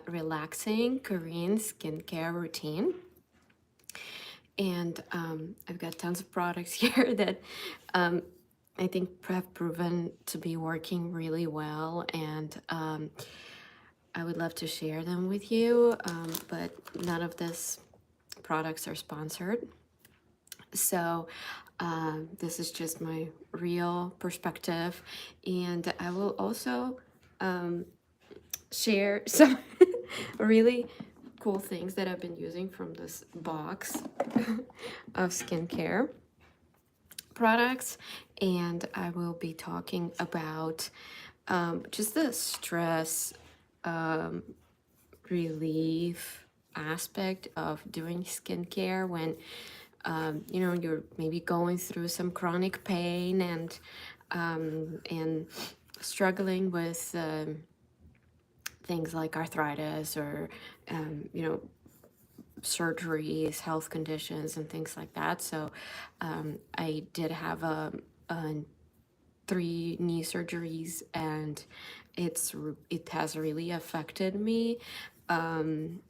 relaxing Korean skincare routine. And I've got tons of products here that um, I think have proven to be working really well. And I would love to share them with you, but none of these products are sponsored. So this is just my real perspective. And I will also share some really cool things that I've been using from this box of skincare products. And I will be talking about just the stress relief aspect of doing skincare when you know, you're maybe going through some chronic pain and struggling with things like arthritis or you know, surgeries, health conditions, and things like that. So I did have a 3 knee surgeries, and it has really affected me. And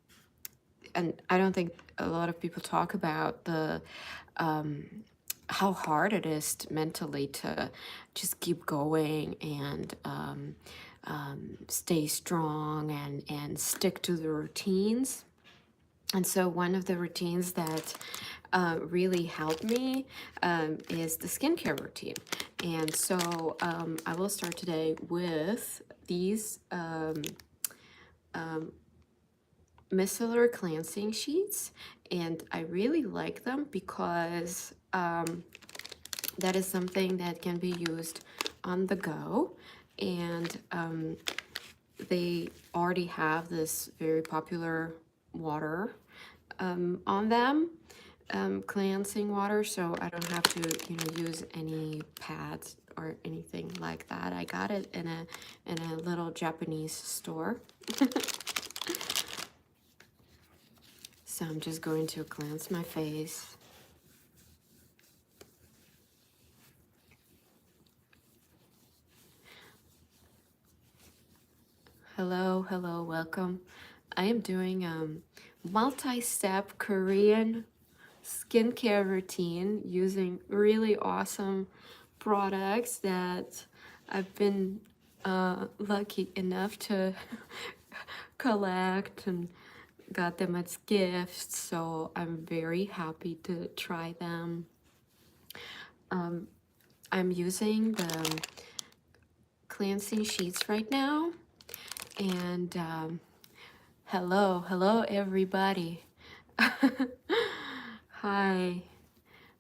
I don't think a lot of people talk about the how hard it is mentally to just keep going and stay strong and stick to the routines. And so one of the routines that really helped me is the skincare routine. And so I will start today with these micellar cleansing sheets. And I really like them because that is something that can be used on the go. And they already have this very popular water on them, cleansing water, so I don't have to, you know, use any pads or anything like that. I got it in a little Japanese store. So I'm just going to cleanse my face. Hello, hello, welcome. I am doing multi-step Korean skincare routine using really awesome products that I've been lucky enough to collect and got them as gifts. So I'm very happy to try them. I'm using the cleansing sheets right now. And hello everybody. Hi.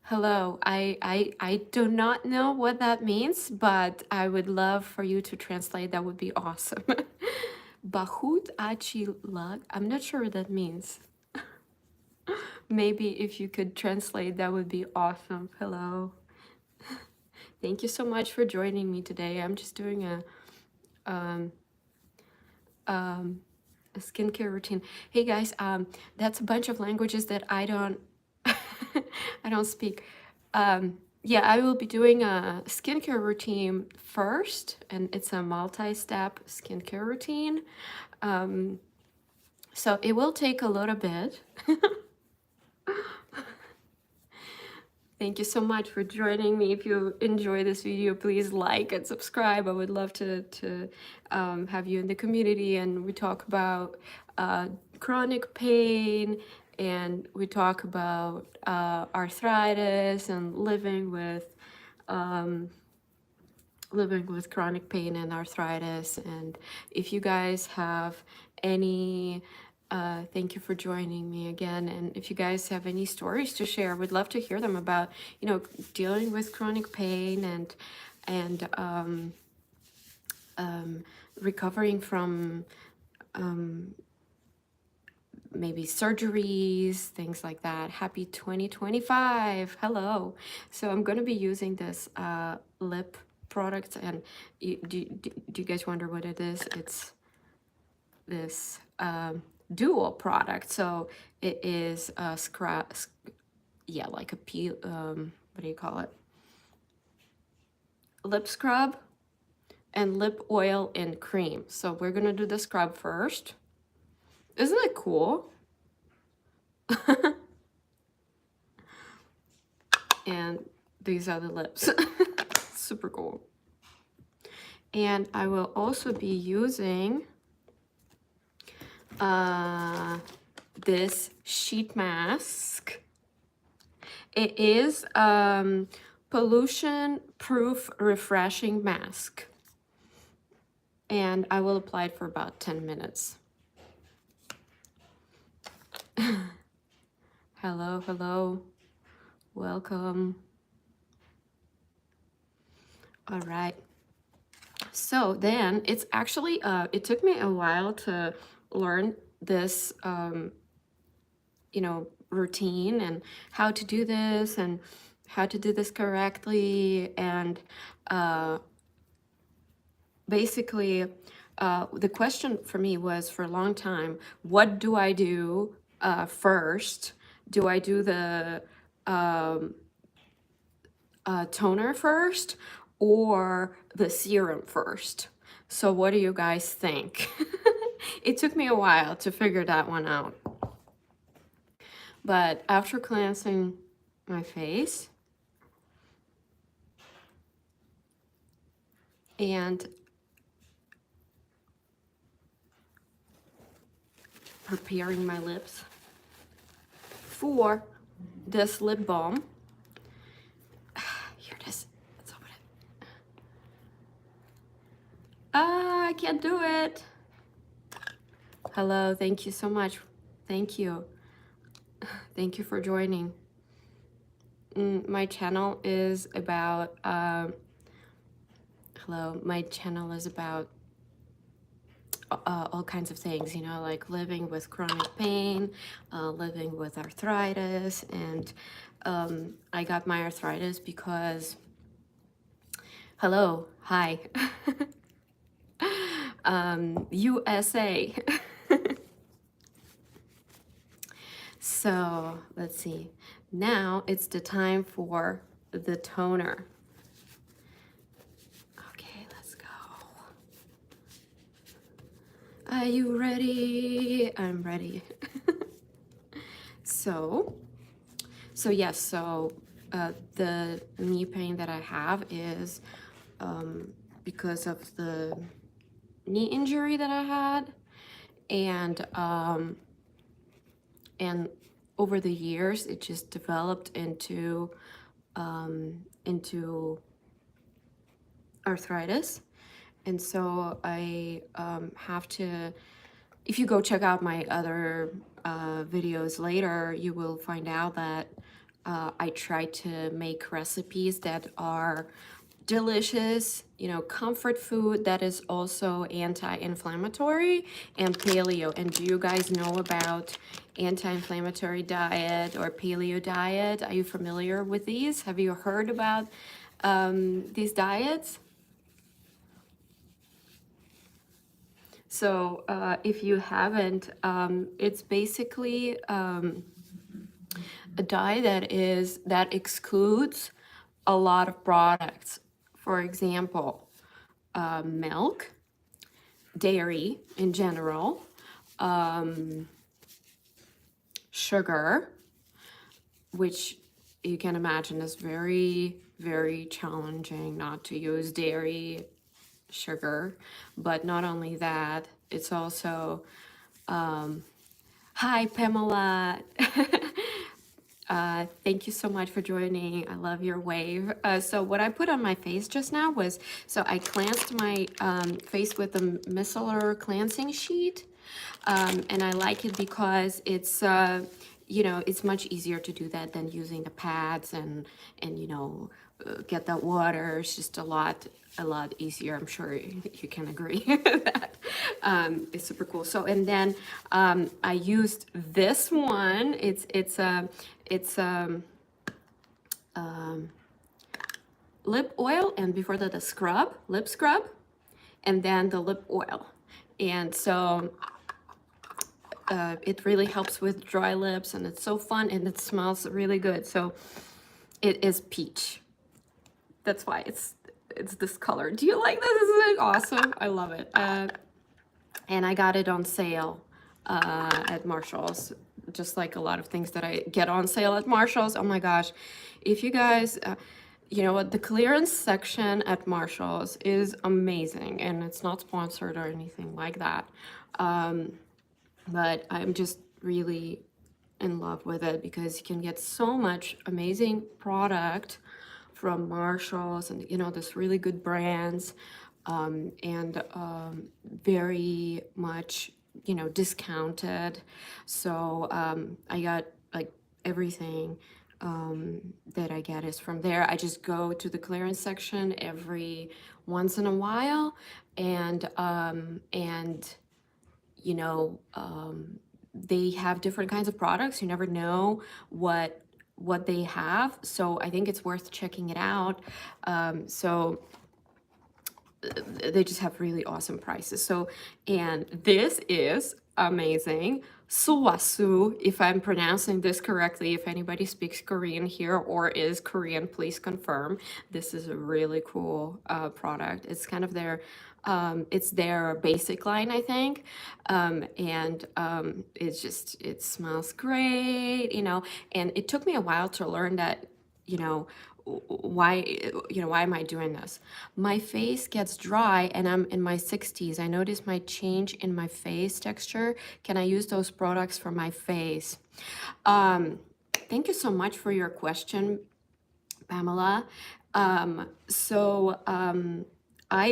Hello. I do not know what that means, but I would love for you to translate. That would be awesome. Bahut achi lag. I'm not sure what that means. Maybe if you could translate, that would be awesome. Hello. Thank you so much for joining me today. I'm just doing a skincare routine. Hey guys, that's a bunch of languages that I don't I don't speak. Yeah, I will be doing a skincare routine first, and it's a multi-step skincare routine. So it will take a little bit. Thank you so much for joining me. If you enjoy this video, please like and subscribe. I would love to have you in the community, and we talk about chronic pain, and we talk about arthritis and living with chronic pain and arthritis. And if you guys have any thank you for joining me again. And if you guys have any stories to share, I would love to hear them about, you know, dealing with chronic pain and recovering from maybe surgeries, things like that. Happy 2025. Hello. So I'm going to be using this lip product, and do you guys wonder what it is? It's this dual product. So it is a scrub, yeah, like a peel, what do you call it? Lip scrub and lip oil and cream. So we're gonna do the scrub first. Isn't it cool? And these are the lips. Super cool. And I will also be using this sheet mask. It is pollution proof refreshing mask, and I will apply it for about 10 minutes. Hello, hello, welcome. All right, so then it's actually it took me a while to learn this you know, routine and how to do this and how to do this correctly. And basically, the question for me was for a long time, what do I do first? Do I do the toner first or the serum first? So what do you guys think? It took me a while to figure that one out. But after cleansing my face and preparing my lips for this lip balm, here it is. Let's open it. Ah, I can't do it. Hello, thank you so much. Thank you. Thank you for joining. My channel is about, hello, my channel is about all kinds of things, you know, like living with chronic pain, living with arthritis, and I got my arthritis because, hello, hi, USA. So let's see, now it's the time for the toner. Okay, let's go. Are you ready? I'm ready. So yes, so the knee pain that I have is because of the knee injury that I had, and over the years it just developed into arthritis. And so I have to, if you go check out my other videos later, you will find out that I try to make recipes that are delicious, you know, comfort food that is also anti-inflammatory and paleo. And do you guys know about anti-inflammatory diet or paleo diet? Are you familiar with these? Have you heard about these diets? So if you haven't, it's basically a diet that excludes a lot of products. For example, milk, dairy in general, sugar, which you can imagine is very, very challenging not to use dairy, sugar. But not only that, it's also, hi Pamela. Thank you so much for joining. I love your wave. So what I put on my face just now was, so I cleansed my face with a micellar cleansing sheet. And I like it because it's, you know, it's much easier to do that than using the pads and you know, get that water. It's just a lot easier. I'm sure you can agree that it's super cool. So, and then I used this one. It's lip oil, and before that a scrub, lip scrub, and then the lip oil. And so it really helps with dry lips, and it's so fun, and it smells really good. So it is peach. That's why it's this color. Do you like this? Isn't it awesome? I love it. And I got it on sale at Marshall's, just like a lot of things that I get on sale at Marshall's. Oh my gosh, if you guys, you know what, the clearance section at Marshall's is amazing, and it's not sponsored or anything like that. But I'm just really in love with it because you can get so much amazing product from Marshalls and, you know, this really good brands, and very much, you know, discounted. So I got like everything that I get is from there. I just go to the clearance section every once in a while, and you know, they have different kinds of products. You never know what they have, so I think it's worth checking it out. So they just have really awesome prices. So, and this is amazing. Suwasu, if I'm pronouncing this correctly, if anybody speaks Korean here or is Korean, please confirm. This is a really cool product. It's kind of their, it's their basic line, I think. And it's just, it smells great, you know, and it took me a while to learn that, you know, why, you know, why am I doing this? My face gets dry and I'm in my 60s. I notice my change in my face texture. Can I use those products for my face? Thank you so much for your question, Pamela. I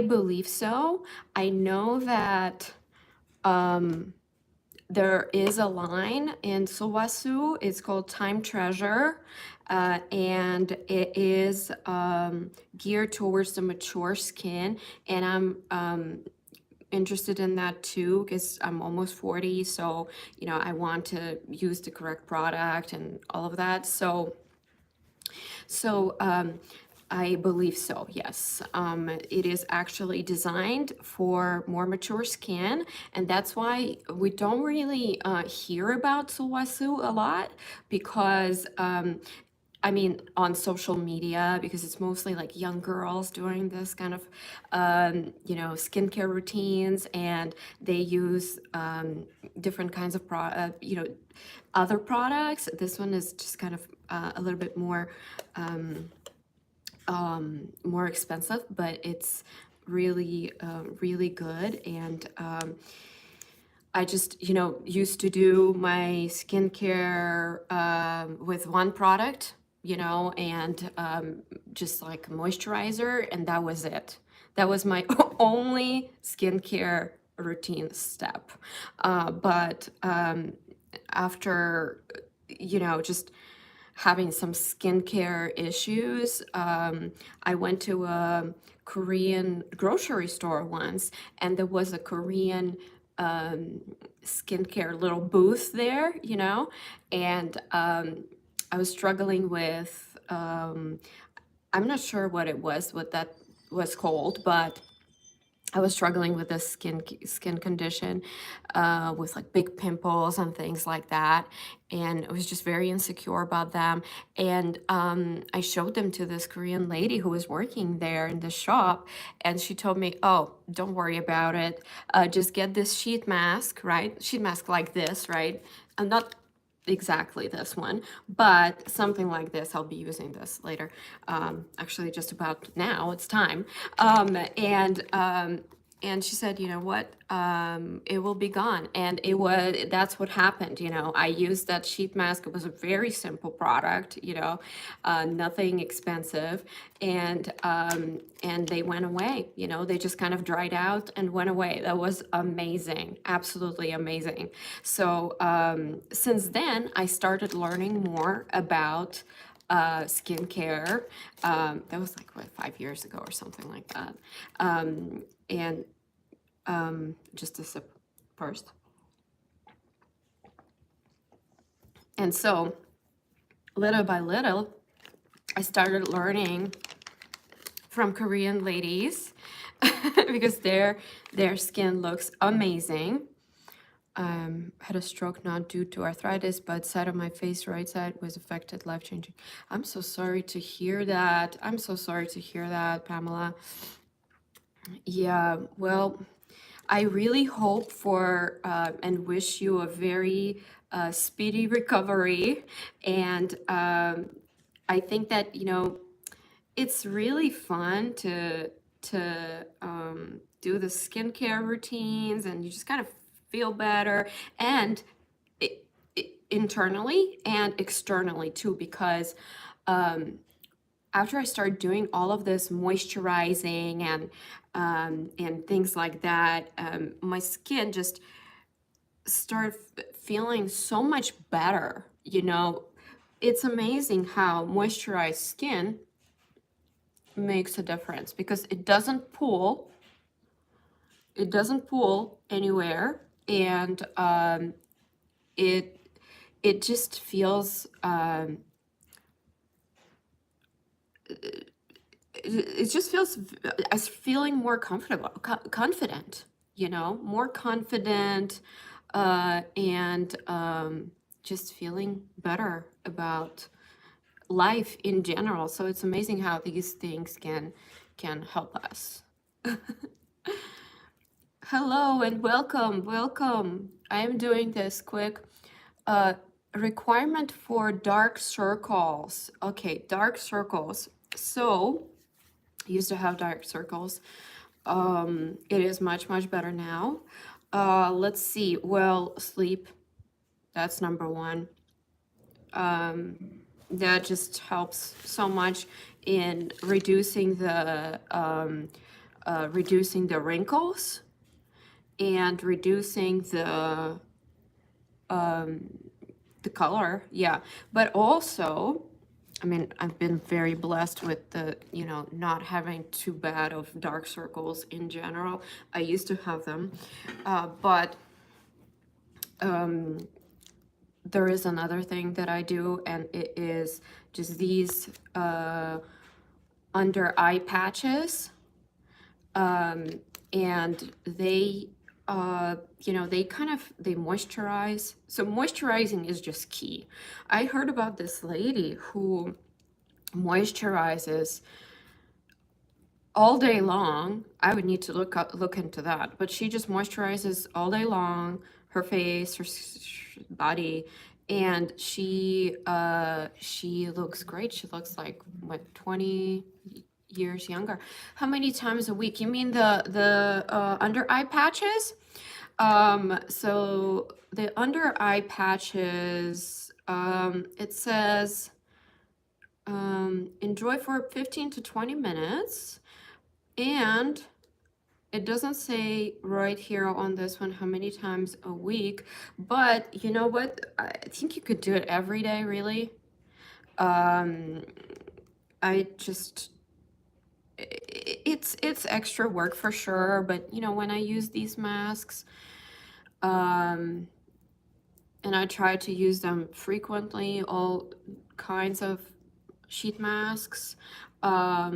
believe so. I know that there is a line in Sowasu. It's called Time Treasure, and it is geared towards the mature skin. And I'm interested in that too because I'm almost 40, so you know I want to use the correct product and all of that. So I believe so, yes. It is actually designed for more mature skin, and that's why we don't really hear about Sulwasu a lot because I mean, on social media, because it's mostly like young girls doing this kind of, you know, skincare routines, and they use different kinds of you know, other products. This one is just kind of a little bit more expensive, but it's really, really good. And I just, you know, used to do my skincare with one product, you know, and just like moisturizer, and that was it. That was my only skincare routine step. But after, you know, just having some skincare issues, I went to a Korean grocery store once, and there was a Korean skincare little booth there, you know, and I was struggling with, I'm not sure what that was called, but I was struggling with this skin condition, with like big pimples and things like that, and I was just very insecure about them. And I showed them to this Korean lady who was working there in the shop, and she told me, "Oh, don't worry about it. Just get this sheet mask, right? Sheet mask like this, right? I'm not." Exactly this one, but something like this. I'll be using this later. Actually, just about now, it's time. And she said, you know what, it will be gone. And that's what happened. You know, I used that sheet mask. It was a very simple product, you know, nothing expensive. And they went away, you know, they just kind of dried out and went away. That was amazing, absolutely amazing. So since then, I started learning more about skincare. That was like, what, 5 years ago or something like that. And just a sip first. And so little by little, I started learning from Korean ladies because their skin looks amazing. Had a stroke not due to arthritis, but side of my face, right side, was affected, life-changing. I'm so sorry to hear that. I'm so sorry to hear that, Pamela. Yeah, well, I really hope for and wish you a very speedy recovery. And I think that, you know, it's really fun to do the skincare routines, and you just kind of feel better, and internally and externally too, because um, after I started doing all of this moisturizing and things like that, my skin just started feeling so much better. You know, it's amazing how moisturized skin makes a difference because it doesn't pool anywhere, and it it just feels it just feels as feeling more comfortable, confident, you know, more confident, and just feeling better about life in general. So it's amazing how these things can help us. Hello and welcome, welcome. I am doing this quick uh, requirement for dark circles. Okay, dark circles. So I used to have dark circles. It is much, much better now. Let's see. Well, sleep, that's number one. That just helps so much in reducing the wrinkles and reducing the color. Yeah, but also, I mean, I've been very blessed with the, you know, not having too bad of dark circles in general. I used to have them, but there is another thing that I do, and it is just these under eye patches, and they you know, they moisturize. So moisturizing is just key. I heard about this lady who moisturizes all day long. I would need to look into that, but she just moisturizes all day long, her face, her body, and she looks great. She looks like what, 20 years younger. How many times a week? You mean the under eye patches? So the under eye patches, it says enjoy for 15 to 20 minutes, and it doesn't say right here on this one how many times a week, but you know what? I think you could do it every day, really. I just it's extra work for sure, but you know, when I use these masks, and I try to use them frequently, all kinds of sheet masks. I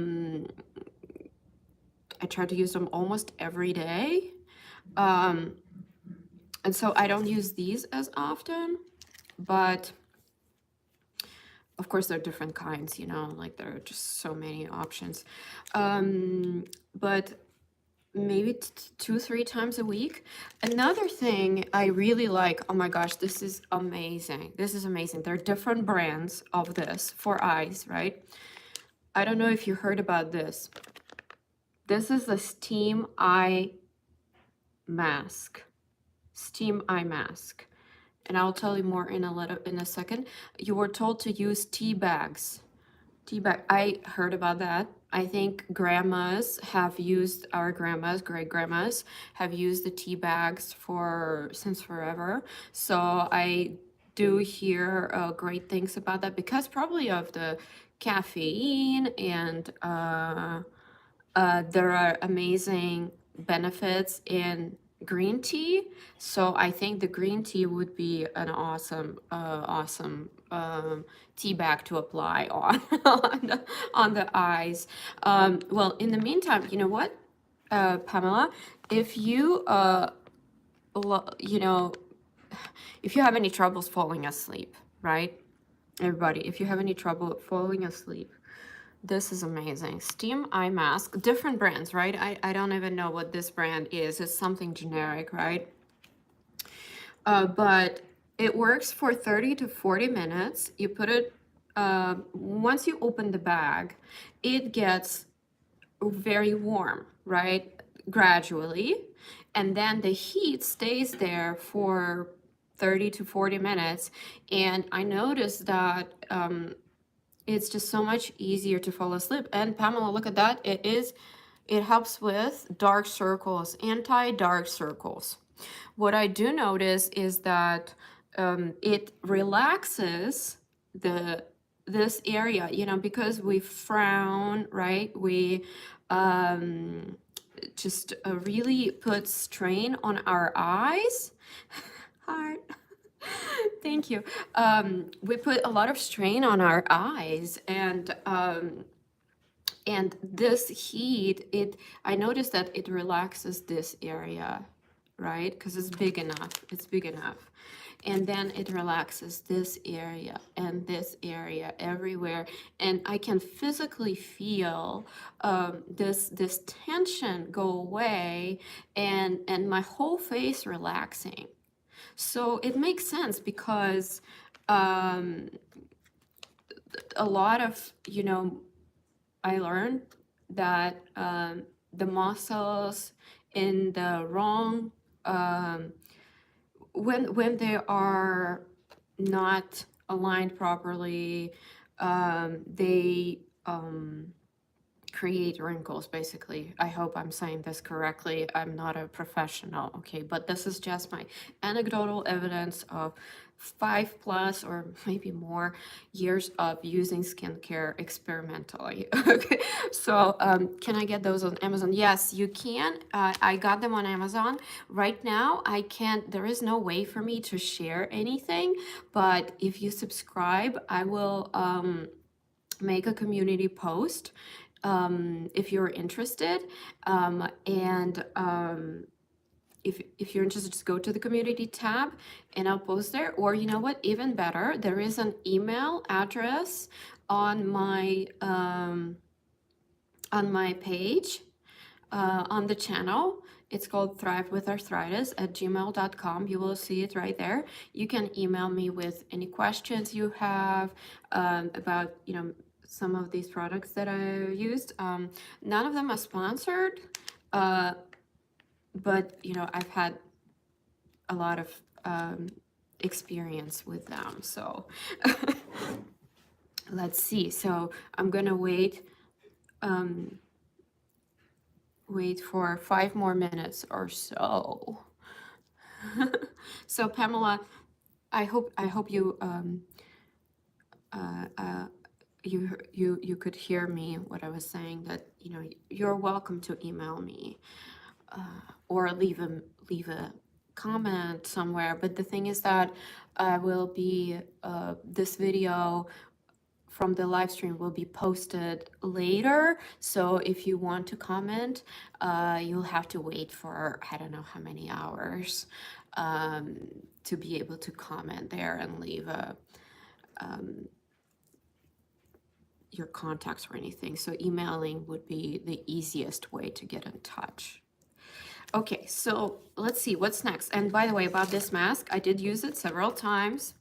try to use them almost every day. And so I don't use these as often, but of course there are different kinds, you know, like there are just so many options. But maybe 2-3 times a week. Another thing I really like, oh my gosh, this is amazing. This is amazing. There are different brands of this for eyes, right? I don't know if you heard about this. This is the Steam Eye Mask. Steam Eye Mask. And I'll tell you more in a second. You were told to use tea bags. Tea bag. I heard about that. I think grandmas have used, our grandmas, great grandmas have used the tea bags since forever. So I do hear great things about that because probably of the caffeine, and there are amazing benefits in green tea. So I think the green tea would be an awesome tea bag to apply on on the eyes. Well, in the meantime, you know what, Pamela, if you you know, if you have any troubles falling asleep, right? Everybody, if you have any trouble falling asleep, This is amazing. Steam eye mask, different brands, right? I don't even know what this brand is. It's something generic, right? But it works for 30 to 40 minutes. You put it, once you open the bag, it gets very warm, right? Gradually. And then the heat stays there for 30 to 40 minutes. And I noticed that it's just so much easier to fall asleep. And Pamela, look at that. It helps with dark circles, anti-dark circles. What I do notice is that it relaxes this area, you know, because we frown, right? We just really put strain on our eyes. Heart. Thank you. We put a lot of strain on our eyes, and this heat, I noticed that it relaxes this area, right? Because it's big enough. It's big enough. And then it relaxes this area and this area everywhere. And I can physically feel this tension go away, and my whole face relaxing. So it makes sense because um, a lot of, you know, I learned that the muscles in the wrong, when they are not aligned properly, they create wrinkles, basically. I hope I'm saying this correctly. I'm not a professional, okay? But this is just my anecdotal evidence of 5+ or maybe more years of using skincare experimentally. Okay, so can I get those on Amazon? Yes, you can. I got them on Amazon. Right now, I can't, there is no way for me to share anything, but if you subscribe, I will make a community post if you're interested. And if you're interested, just go to the community tab and I'll post there. Or you know what, even better, there is an email address on my page, on the channel. It's called thrivewitharthritis@gmail.com. You will see it right there. You can email me with any questions you have about, you know, some of these products that I used. None of them are sponsored, but you know, I've had a lot of experience with them. So let's see. So I'm gonna wait for 5 more minutes or so. So Pamela, I hope you you could hear me what I was saying, that you know, you're welcome to email me or leave a comment somewhere. But the thing is that I will be this video from the live stream will be posted later. So if you want to comment, you'll have to wait for, I don't know how many hours to be able to comment there and leave your contacts or anything. So emailing would be the easiest way to get in touch. Okay, so let's see what's next. And by the way, about this mask, I did use it several times.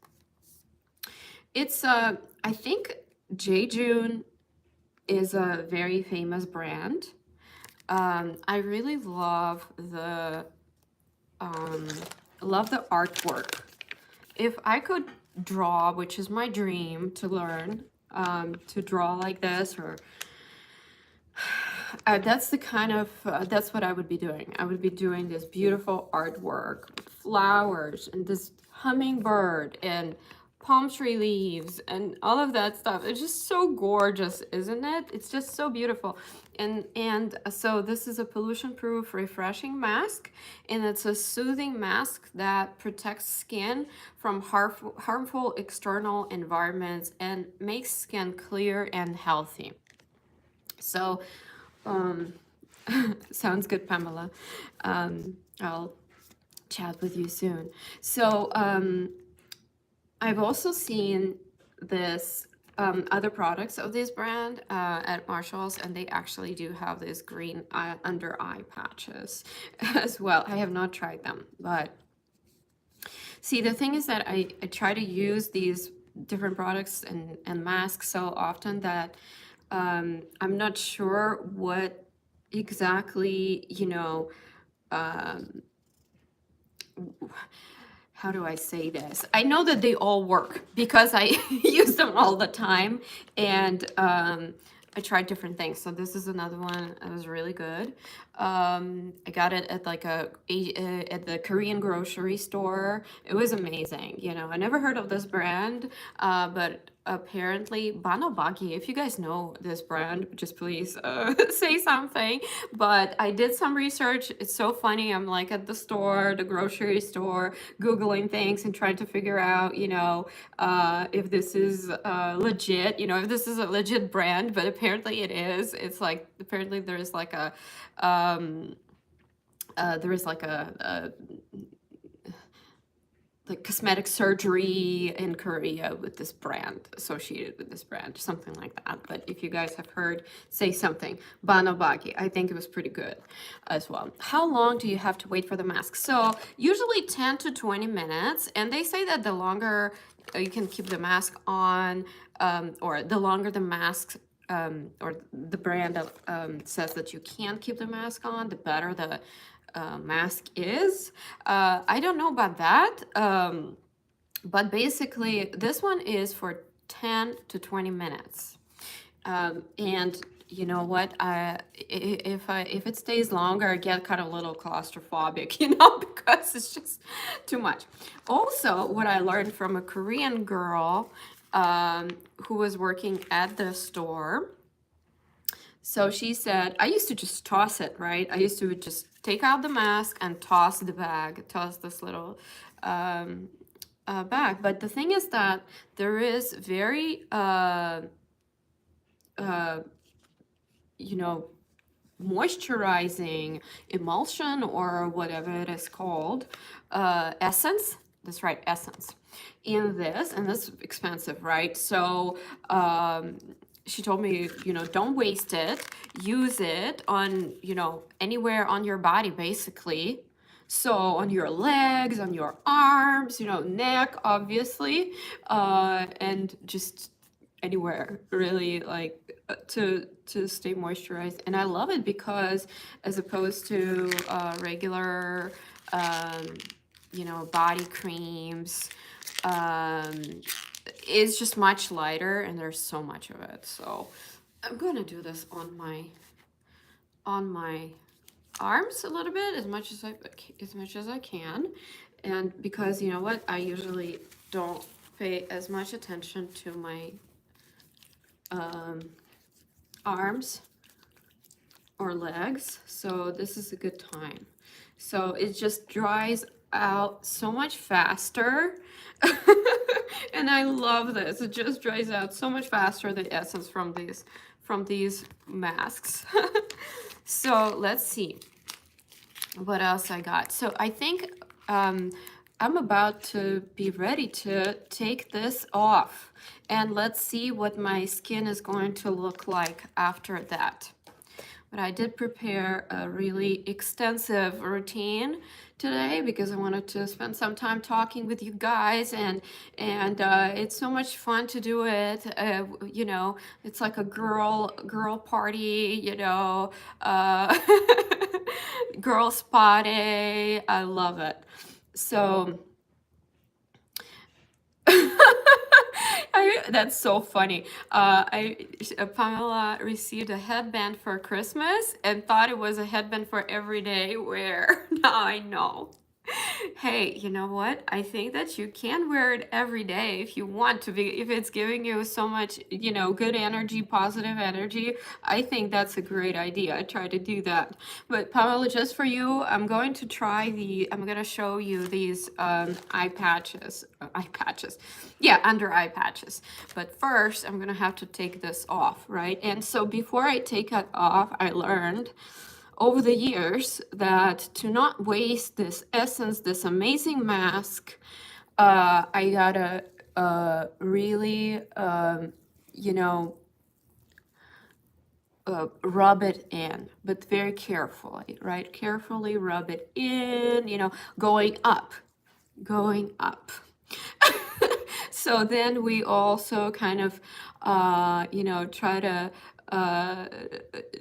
It's I think J. June is a very famous brand. I really love the artwork. If I could draw, which is my dream to learn to draw like this, or that's the kind of that's what I would be doing. I would be doing this beautiful artwork, flowers and this hummingbird and palm tree leaves and all of that stuff. It's just so gorgeous, isn't it? It's just so beautiful. And so this is a pollution-proof, refreshing mask, and it's a soothing mask that protects skin from harmful external environments and makes skin clear and healthy. So sounds good, Pamela. I'll chat with you soon. So I've also seen this other products of this brand at Marshall's, and they actually do have these green under eye patches as well. I have not tried them, but see, the thing is that I try to use these different products and masks so often that I'm not sure what exactly, um, how do I say this? I know that they all work because I use them all the time, and I tried different things. So this is another one that was really good. I got it at like at the Korean grocery store. It was amazing. I never heard of this brand, but apparently Banobaki. If you guys know this brand, just please say something. But I did some research. It's so funny. I'm like at the store, the grocery store, Googling things and trying to figure out, if this is legit, if this is a legit brand, but apparently it is. It's like, apparently there's like a like cosmetic surgery in Korea with this brand, associated with this brand, something like that. But if you guys have heard, say something. Banobaki, I think it was pretty good as well. How long do you have to wait for the mask? So usually 10 to 20 minutes, and they say that the longer you can keep the mask on, or the longer the mask, or the brand says that you can't keep the mask on, the better the mask is. I don't know about that, but basically this one is for 10 to 20 minutes. And you know what? If it stays longer, I get kind of a little claustrophobic, because it's just too much. Also, what I learned from a Korean girl who was working at the store. So she said, I used to just toss it, right? I used to just take out the mask and toss the bag, toss this little bag. But the thing is that there is very, moisturizing emulsion or whatever it is called, essence. That's right, essence in this, and that's expensive, right? So she told me, don't waste it. Use it on, anywhere on your body, basically. So on your legs, on your arms, neck, obviously, and just anywhere, really, like to stay moisturized. And I love it because as opposed to regular, body creams, is just much lighter, and there's so much of it. So I'm gonna do this on my arms a little bit, as much as I can, and because you know what, I usually don't pay as much attention to my arms or legs, so this is a good time. So it just dries out so much faster. And I love this. It just dries out so much faster, the essence from these masks. So let's see what else I got. So I think I'm about to be ready to take this off, and let's see what my skin is going to look like after that. But I did prepare a really extensive routine today because I wanted to spend some time talking with you guys, and it's so much fun to do it. It's like a girl party, girl spa day. I love it. So that's so funny. Pamela received a headband for Christmas and thought it was a headband for everyday wear. Now I know. Hey, you know what? I think that you can wear it every day if you want to be, if it's giving you so much, good energy, positive energy. I think that's a great idea. I try to do that. But Pamela, just for you, I'm going to show you these eye patches. Yeah, under eye patches. But first, I'm gonna have to take this off, right? And so before I take it off, I learned over the years that to not waste this essence, this amazing mask, I gotta really, you know, rub it in, but very carefully, right? Carefully rub it in, you know, going up, going up. So then we also kind of, you know, try to, uh,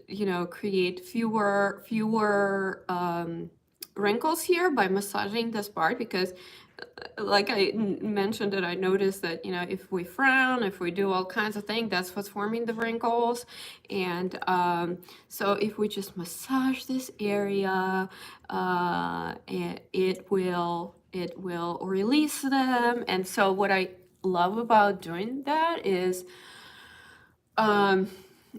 you know, create fewer wrinkles here by massaging this part, because like I mentioned that I noticed that, you know, if we frown, if we do all kinds of things, that's what's forming the wrinkles. And so if we just massage this area, it will release them. And so what I love about doing that um,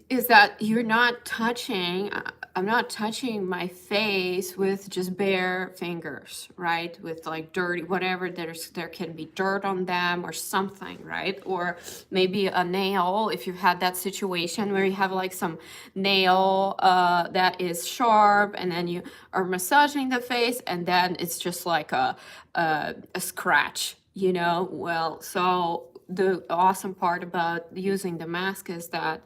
is that you're not touching, I'm not touching my face with just bare fingers, right? With like dirty, whatever, there can be dirt on them or something, right? Or maybe a nail, if you've had that situation where you have like some nail that is sharp, and then you are massaging the face, and then it's just like a scratch, you know? Well, so the awesome part about using the mask is that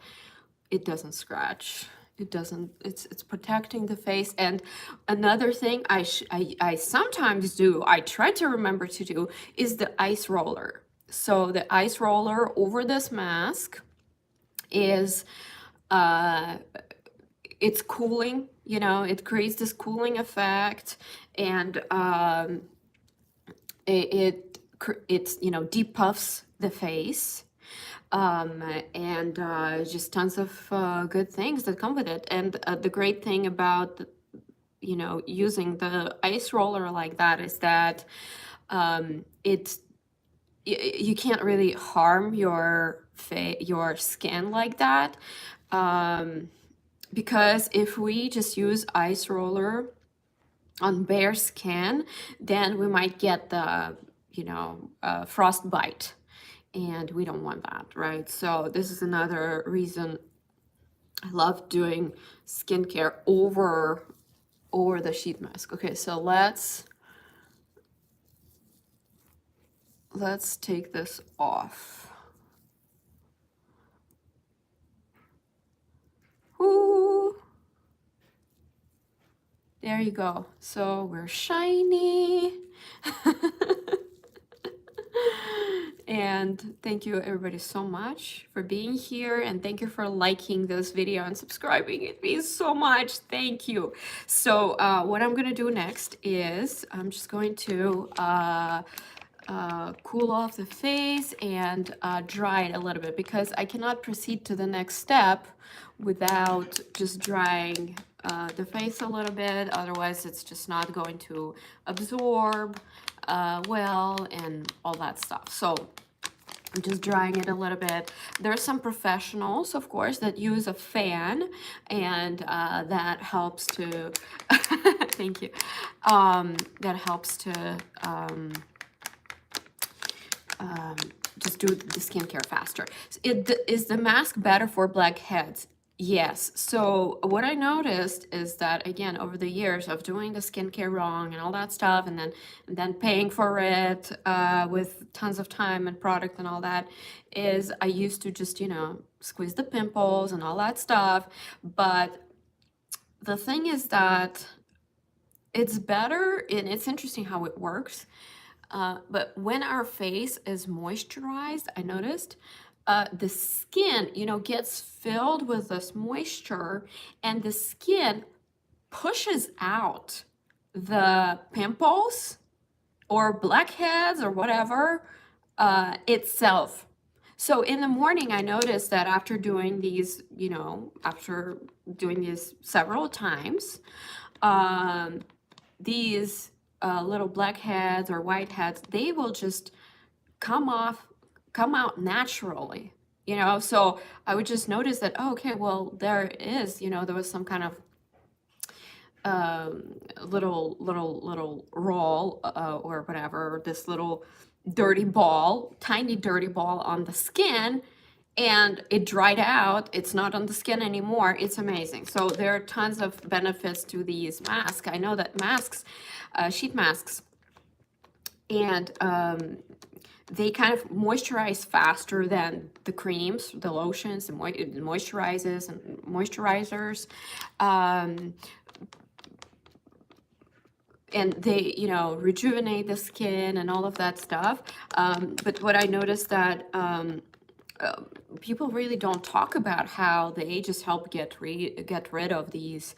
it doesn't scratch. It doesn't, it's protecting the face. And another thing I sometimes do, I try to remember to do, is the ice roller. So the ice roller over this mask is, it's cooling, you know, it creates this cooling effect, and it's, you know, depuffs the face, and just tons of good things that come with it. And the great thing about, you know, using the ice roller like that is that it's, you can't really harm your skin like that, because if we just use ice roller on bare skin, then we might get the, you know, frostbite, and we don't want that, right? So this is another reason I love doing skincare over the sheet mask. Okay, so let's take this off. Ooh. There you go. So we're shiny. And thank you everybody so much for being here, and thank you for liking this video and subscribing. It means so much. Thank you. So what I'm gonna do next is I'm just going to cool off the face and dry it a little bit, because I cannot proceed to the next step without just drying the face a little bit. Otherwise it's just not going to absorb well and all that stuff. So I'm just drying it a little bit. There are some professionals, of course, that use a fan, and that helps to thank you, that helps to just do the skincare faster. Is the mask better for blackheads? Yes. So what I noticed is that, again, over the years of doing the skincare wrong and all that stuff, and then paying for it with tons of time and product and all that, is I used to just, you know, squeeze the pimples and all that stuff. But the thing is that it's better, and it's interesting how it works. But when our face is moisturized, I noticed the skin, you know, gets filled with this moisture, and the skin pushes out the pimples or blackheads or whatever itself. So in the morning, I noticed that after doing these, you know, after doing these several times, these little blackheads or whiteheads, they will just come out naturally, you know. So I would just notice that, oh, okay, well, there is, you know, there was some kind of little roll or whatever, this little dirty ball, tiny dirty ball on the skin, and it dried out. It's not on the skin anymore. It's amazing. So there are tons of benefits to these masks. I know that masks, sheet masks, and they kind of moisturize faster than the creams, the lotions, the moisturizers. Um, and they, you know, rejuvenate the skin and all of that stuff. But what I noticed that uh, people really don't talk about how they just help get rid of these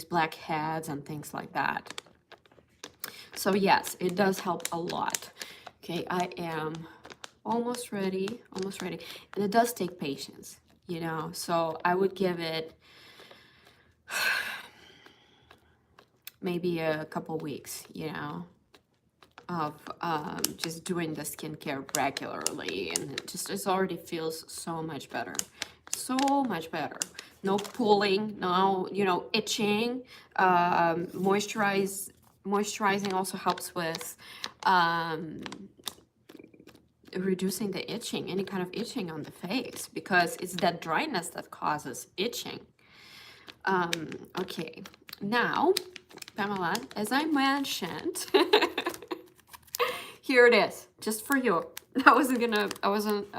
blackheads and things like that. So yes, it does help a lot. Okay, I am almost ready, and it does take patience, you know. So I would give it maybe a couple weeks, you know, of just doing the skincare regularly, and it already feels so much better, so much better. No pulling, no, you know, itching. Moisturizing also helps with reducing the itching, any kind of itching on the face, because it's that dryness that causes itching. Okay, now, Pamela, as I mentioned, here it is, just for you. I wasn't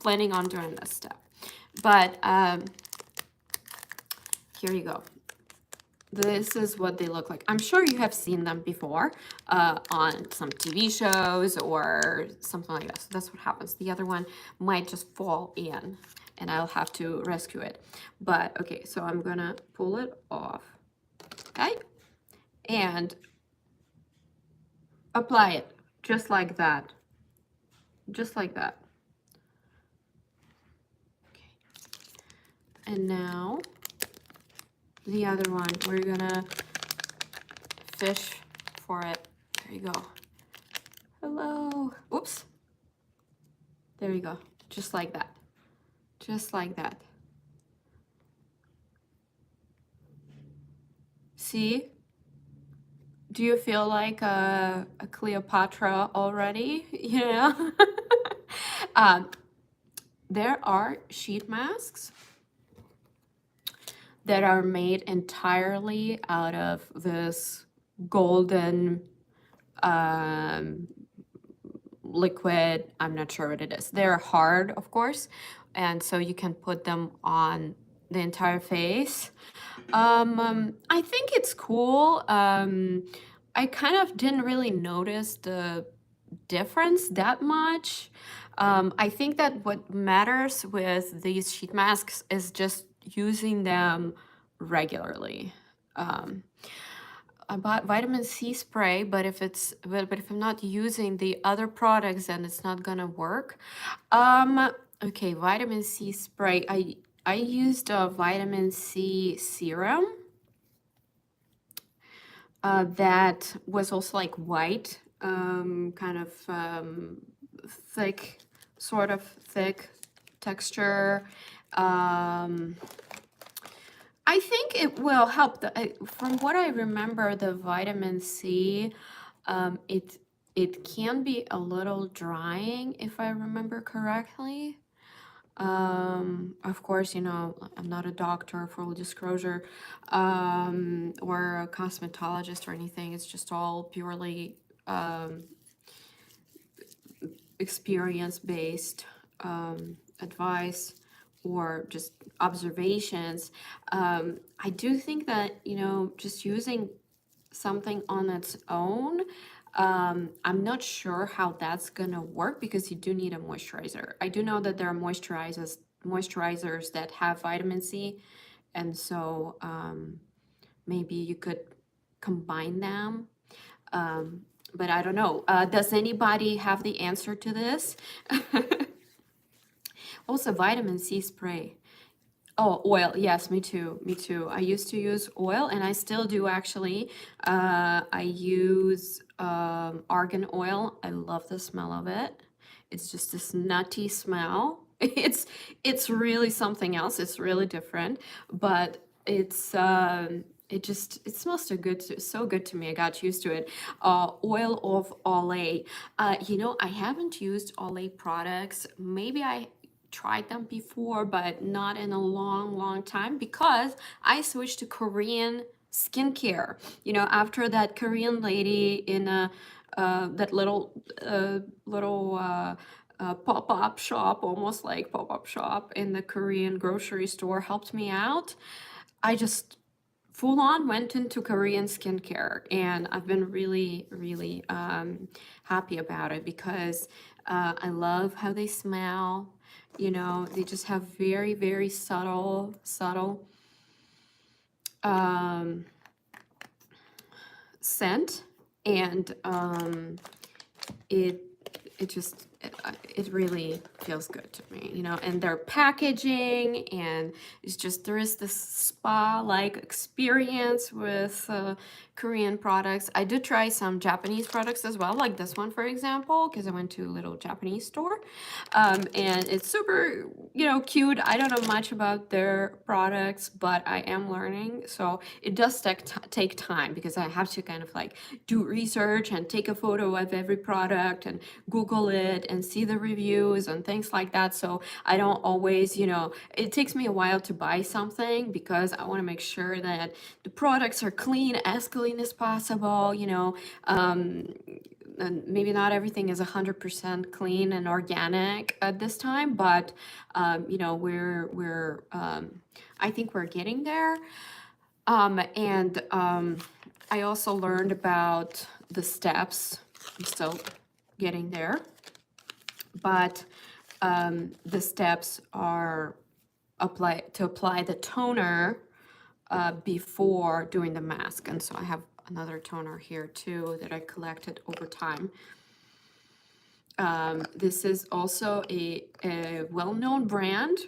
planning on doing this step, but here you go. This is what they look like. I'm sure you have seen them before on some TV shows or something like that. So that's what happens. The other one might just fall in and I'll have to rescue it. But okay, so I'm gonna pull it off, okay? And apply it just like that. Just like that. Okay. And now the other one, we're gonna fish for it. There you go. Hello. Oops. There you go. Just like that. Just like that. See? Do you feel like a Cleopatra already? You know? There are sheet masks that are made entirely out of this golden liquid. I'm not sure what it is. They're hard, of course, and so you can put them on the entire face. I think it's cool. I kind of didn't really notice the difference that much. I think that what matters with these sheet masks is just using them regularly. I bought vitamin C spray, but if I'm not using the other products, then it's not gonna work. Okay, vitamin C spray. I used a vitamin C serum that was also like white, kind of thick, sort of thick texture. I think it will help. From what I remember, the vitamin C, it can be a little drying, if I remember correctly. Of course, you know, I'm not a doctor, full disclosure, or a cosmetologist or anything. It's just all purely experience-based advice or just observations. I do think that, you know, just using something on its own, I'm not sure how that's gonna work because you do need a moisturizer. I do know that there are moisturizers that have vitamin C, and so maybe you could combine them. But I don't know. Does anybody have the answer to this? Also, vitamin C spray. Oh, oil. Yes, me too. Me too. I used to use oil, and I still do actually. I use argan oil. I love the smell of it. It's just this nutty smell. It's really something else. It's really different, but it smells so good to me. I got used to it. Oil of Olay. You know, I haven't used Olay products. Maybe I tried them before, but not in a long time because I switched to Korean skincare. You know, after that Korean lady in a that little pop-up shop, almost like pop-up shop in the Korean grocery store helped me out. I just full on went into Korean skincare, and I've been really, really happy about it because I love how they smell. You know, they just have very, very subtle um, scent, and it it really feels good to me, you know. And their packaging, and it's just there is this spa-like experience with Korean products. I did try some Japanese products as well, like this one, for example, because I went to a little Japanese store, and it's super, you know, cute. I don't know much about their products, but I am learning, so it does take time because I have to kind of like do research and take a photo of every product and Google it and see the reviews and things like that. So I don't always, you know, it takes me a while to buy something because I want to make sure that the products are clean, as clean as possible, you know. And maybe not everything is 100% clean and organic at this time, but you know, we're I think we're getting there. And I also learned about the steps. I'm still getting there, but the steps are apply the toner before doing the mask. And so I have another toner here too that I collected over time. This is also a well-known brand,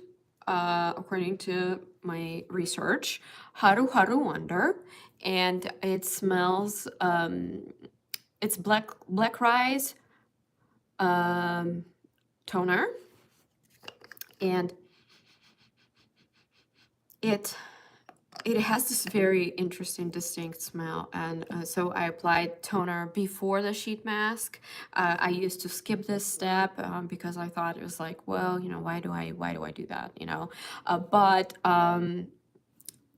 according to my research, Haru Haru Wonder, and it smells, it's black rice toner, and it has this very interesting, distinct smell. And so I applied toner before the sheet mask. I used to skip this step because I thought it was like, well, you know, why do I do that, you know? But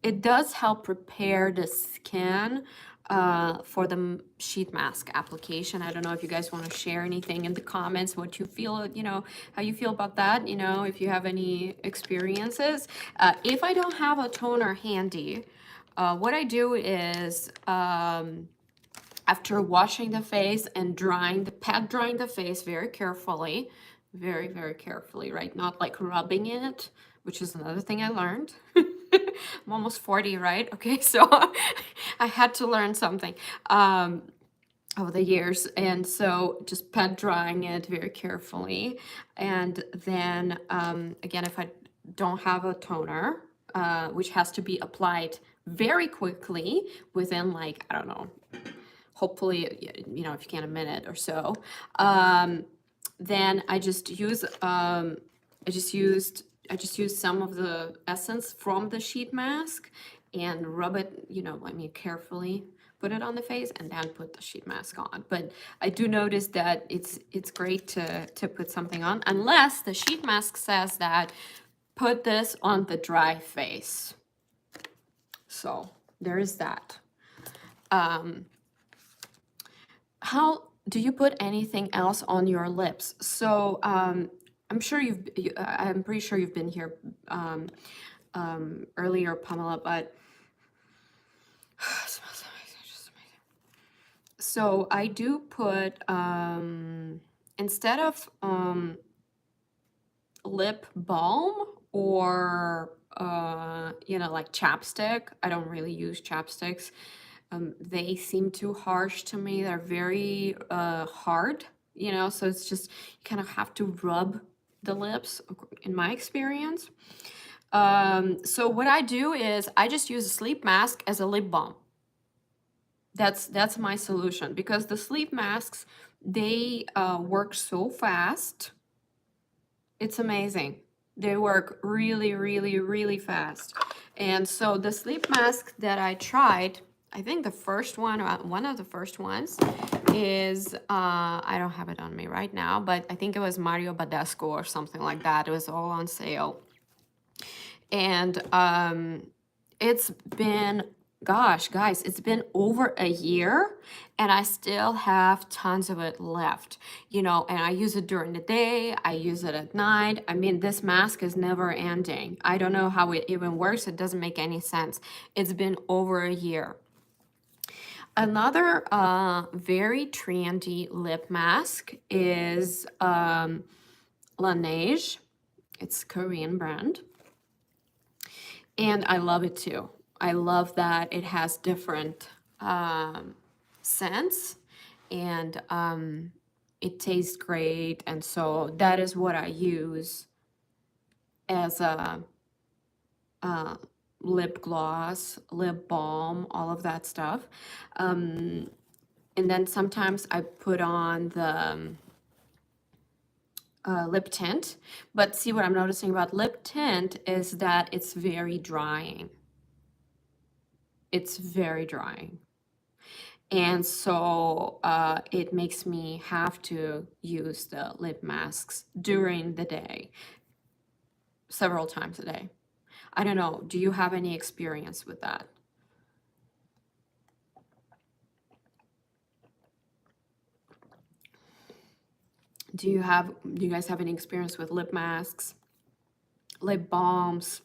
it does help prepare the skin for the sheet mask application. I don't know if you guys want to share anything in the comments, what you feel, you know, how you feel about that, you know, if you have any experiences. If I don't have a toner handy, what I do is after washing the face and pat drying the face very carefully, very, very carefully, right? Not like rubbing it, which is another thing I learned. I'm almost 40, right? Okay, so I had to learn something over the years. And so just pat drying it very carefully. And then again, if I don't have a toner, which has to be applied very quickly within like, I don't know, hopefully, you know, if you can, a minute or so, then I just used some of the essence from the sheet mask and rub it, you know, I mean, carefully put it on the face and then put the sheet mask on. But I do notice that it's great to put something on, unless the sheet mask says that put this on the dry face. So there is that. How do you put anything else on your lips? So I'm pretty sure you've been here earlier, Pamela, but it smells amazing, just amazing. So I do put instead of lip balm or you know, like chapstick. I don't really use chapsticks. They seem too harsh to me. They're very hard, you know, so it's just, you kind of have to rub the lips, in my experience. So what I do is I just use a sleep mask as a lip balm. That's my solution, because the sleep masks, they work so fast. It's amazing. They work really, really, really fast. And so the sleep mask that I tried, I think the first one of the first ones is, I don't have it on me right now, but I think it was Mario Badescu or something like that. It was all on sale. And it's been Gosh, guys, it's been over a year and I still have tons of it left, you know, and I use it during the day, I use it at night. I mean, this mask is never ending. I don't know how it even works. It doesn't make any sense. It's been over a year. Another very trendy lip mask is Laneige. It's a Korean brand. And I love it too. I love that it has different scents and it tastes great. And so that is what I use as a lip gloss, lip balm, all of that stuff. And then sometimes I put on the lip tint. But see, what I'm noticing about lip tint is that it's very drying. It's very drying. And so it makes me have to use the lip masks during the day, several times a day. I don't know. Do you have any experience with that? Do you guys have any experience with lip masks, lip balms,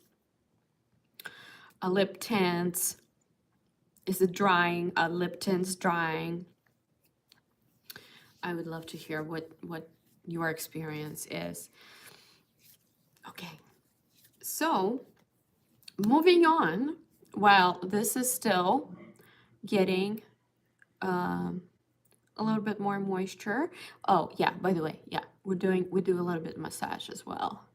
lip tints? Is it drying? Lip tints drying? I would love to hear what your experience is. Okay, so moving on, while this is still getting a little bit more moisture. Oh yeah, by the way, yeah, we do a little bit of massage as well.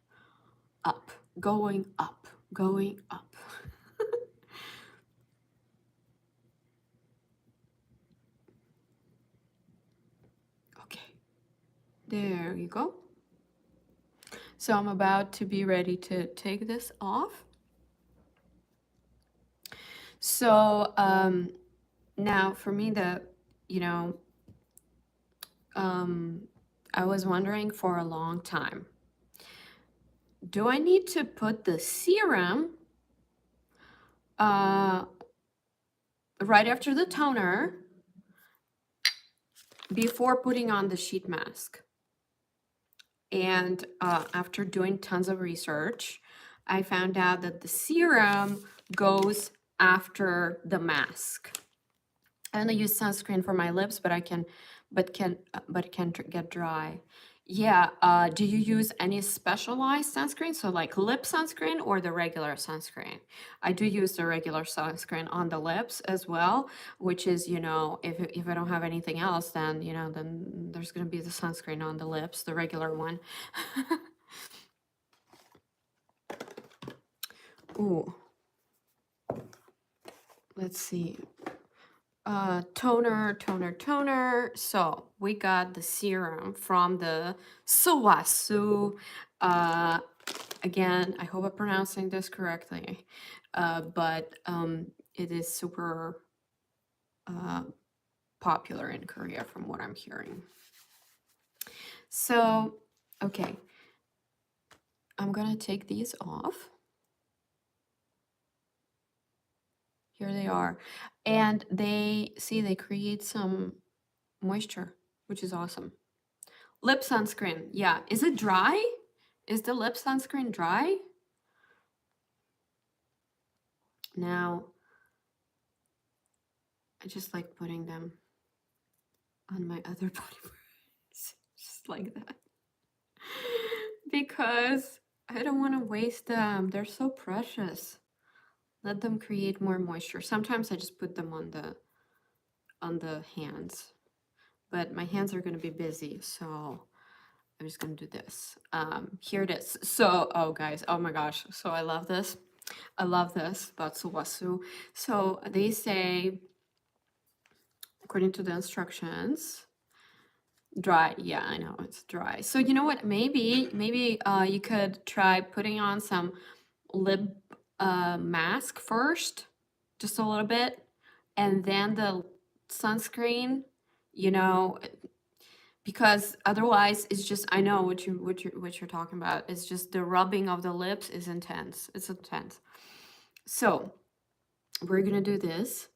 Up, going up, going up. Okay, there you go. So I'm about to be ready to take this off. So now for me, I was wondering for a long time, do I need to put the serum right after the toner before putting on the sheet mask? And after doing tons of research, I found out that the serum goes after the mask. I only use sunscreen for my lips, but it can get dry. Yeah. Do you use any specialized sunscreen? So like lip sunscreen or the regular sunscreen? I do use the regular sunscreen on the lips as well, which is, you know, if I don't have anything else, then, you know, then there's going to be the sunscreen on the lips, the regular one. Ooh. Let's see. Toner. So we got the serum from the Suwasu. Again, I hope I'm pronouncing this correctly, but it is super popular in Korea from what I'm hearing. So, okay, I'm gonna take these off. Here they are. And they create some moisture, which is awesome. Lip sunscreen. Yeah. Is it dry? Is the lip sunscreen dry? Now, I just like putting them on my other body parts. Just like that. Because I don't want to waste them. They're so precious. Let them create more moisture. Sometimes I just put them on the hands. But my hands are going to be busy, so I'm just going to do this. Here it is. So, oh guys, oh my gosh. So I love this. I love this about Suwasu. So they say, according to the instructions, dry. Yeah, I know it's dry. So you know what? Maybe you could try putting on some lip mask first, just a little bit, and then the sunscreen. You know, because otherwise it's just, I know what you're talking about. It's just the rubbing of the lips is intense. It's intense. So we're gonna do this.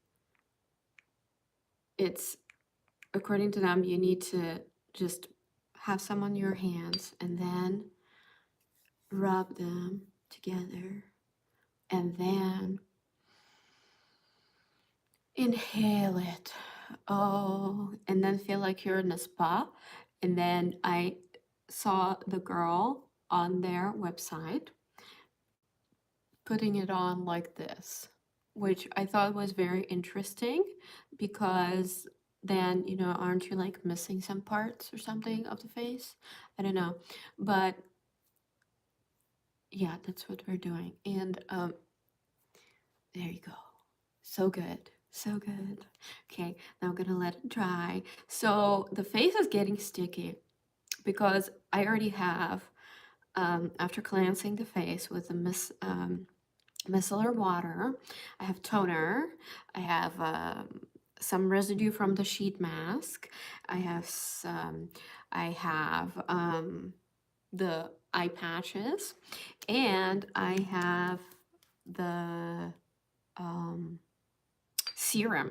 It's, according to them, you need to just have some on your hands and then rub them together and then inhale it. Oh, and then feel like you're in a spa. And then I saw the girl on their website putting it on like this, which I thought was very interesting because then, you know, aren't you like missing some parts or something of the face? I don't know. But yeah, that's what we're doing. And there you go. So good. So good. Okay, now I'm gonna let it dry. So the face is getting sticky because I already have, after cleansing the face with the micellar water, I have toner, I have some residue from the sheet mask, I have some, I have the eye patches, and I have the serum.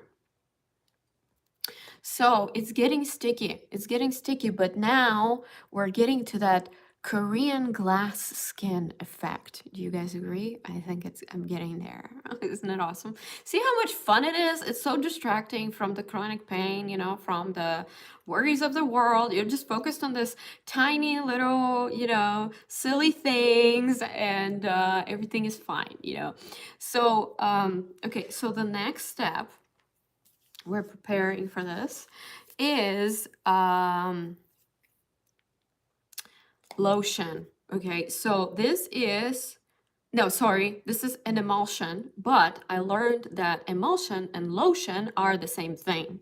So it's getting sticky. It's getting sticky, but now we're getting to that Korean glass skin effect. Do you guys agree? I think I'm getting there. Isn't it awesome? See how much fun it is? It's so distracting from the chronic pain, you know, from the worries of the world. You're just focused on this tiny little, you know, silly things, and everything is fine, you know. So, okay, so the next step we're preparing for this is lotion. Okay, so this is, no, sorry, this is an emulsion, but I learned that emulsion and lotion are the same thing.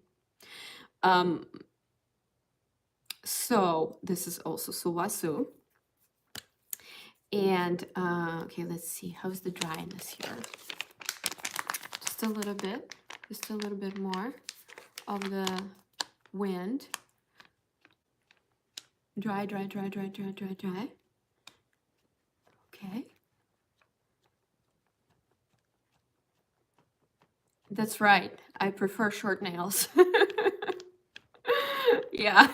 So this is also suwasu. And okay, let's see, how's the dryness here? Just a little bit more of the wind. Dry, dry, dry, dry, dry, dry, dry. Okay. That's right. I prefer short nails. Yeah.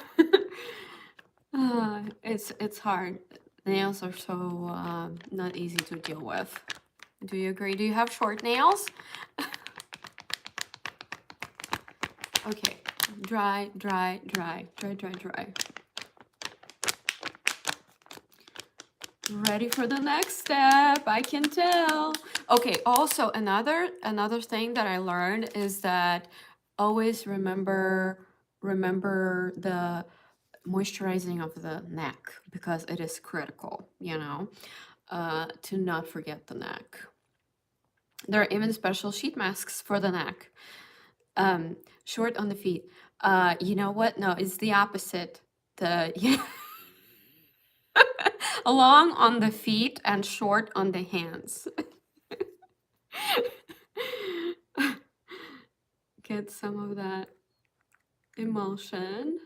It's hard. Nails are so not easy to deal with. Do you agree? Do you have short nails? Okay. Dry, dry, dry, dry, dry, dry. Ready for the next step, I can tell. Okay, also another thing that I learned is that always remember the moisturizing of the neck, because it is critical, you know, to not forget the neck. There are even special sheet masks for the neck. Short on the feet. You know what? No, it's the opposite. The yeah. Long on the feet and short on the hands. Get some of that emulsion.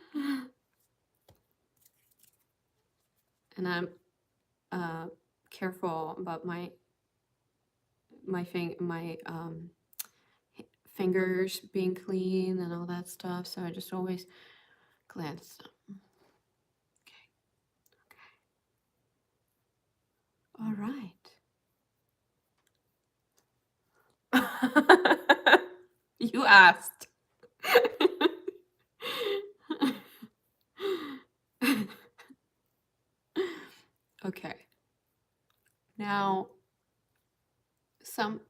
And I'm careful about my fingers being clean and all that stuff, so I just always cleanse them. All right. You asked. Okay. Now, some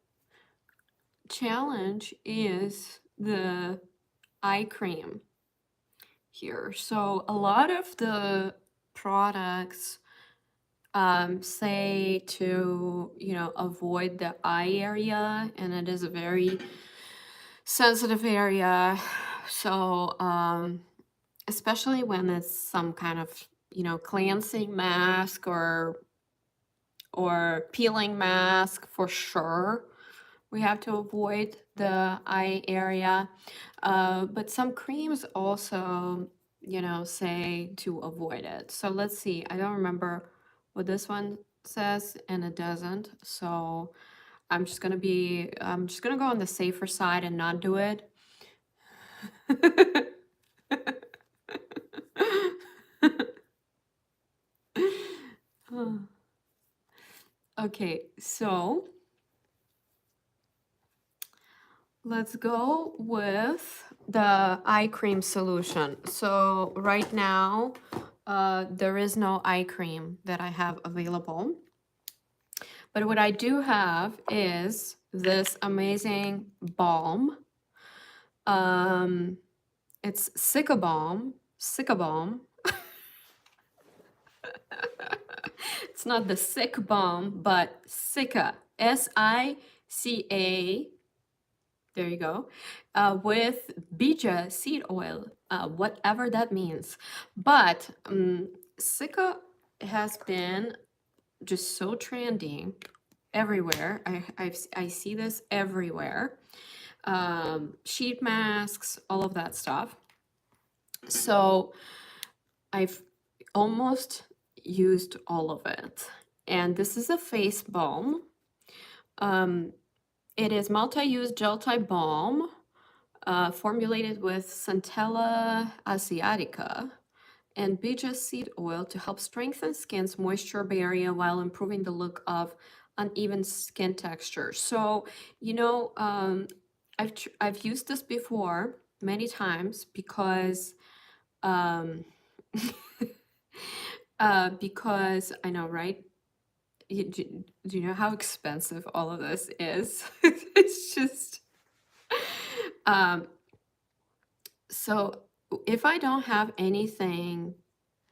challenge is the eye cream here. So a lot of the products say to, you know, avoid the eye area, and it is a very sensitive area. So especially when it's some kind of, you know, cleansing mask or peeling mask, for sure we have to avoid the eye area. But some creams also, you know, say to avoid it. So let's see. I don't remember what this one says, and it doesn't. So I'm just gonna go on the safer side and not do it. Oh, okay, so let's go with the eye cream solution. So right now, there is no eye cream that I have available. But what I do have is this amazing balm. It's Cicabalm. Cicabalm. It's not the sick balm, but Sica. Sica. There you go. With bija seed oil, whatever that means. But Sica has been just so trendy everywhere. I see this everywhere. Sheet masks, all of that stuff. So I've almost used all of it. And this is a face balm. It is multi-use gel type balm, formulated with Centella asiatica and bija seed oil to help strengthen skin's moisture barrier while improving the look of uneven skin texture. So, you know, I've used this before many times because because I know, right? Do you know how expensive all of this is? It's just um, so if I don't have anything,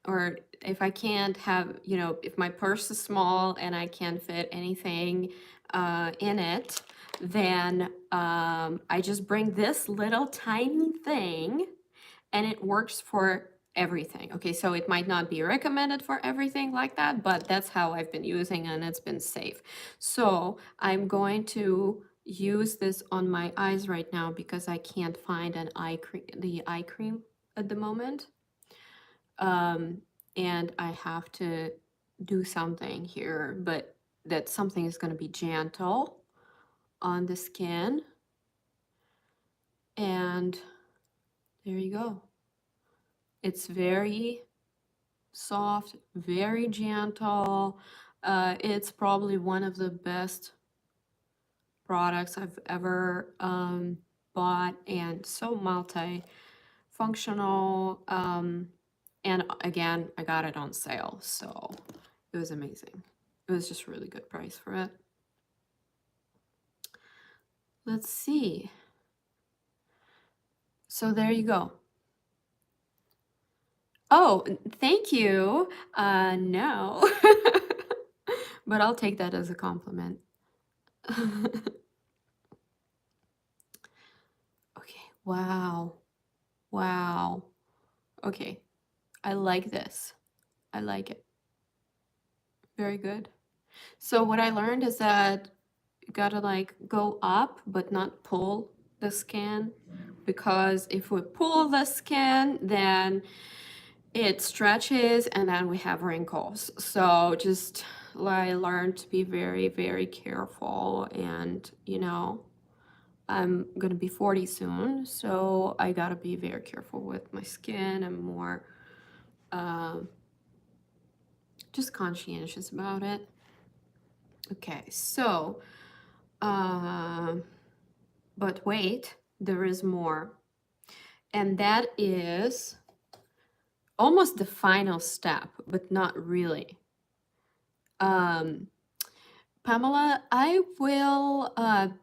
or if I can't have, you know, if my purse is small and I can't fit anything in it, then I just bring this little tiny thing and it works for everything. Okay, so it might not be recommended for everything like that, but that's how I've been using and it's been safe. So I'm going to use this on my eyes right now because I can't find the eye cream at the moment. And I have to do something here, but that something is going to be gentle on the skin. And there you go. It's very soft, very gentle. It's probably one of the best products I've ever bought, and so multi-functional. And again, I got it on sale, so it was amazing. It was just a really good price for it. Let's see. So there you go. Oh, thank you. No. But I'll take that as a compliment. Okay, wow. Wow. Okay, I like this. I like it. Very good. So what I learned is that you gotta like go up, but not pull the skin, because if we pull the skin, then it stretches and then we have wrinkles. So just I learned to be very, very careful. And, you know, I'm gonna be 40 soon, so I gotta be very careful with my skin. I'm more just conscientious about it. Okay, so, but wait, there is more. And that is almost the final step, but not really. Pamela, I will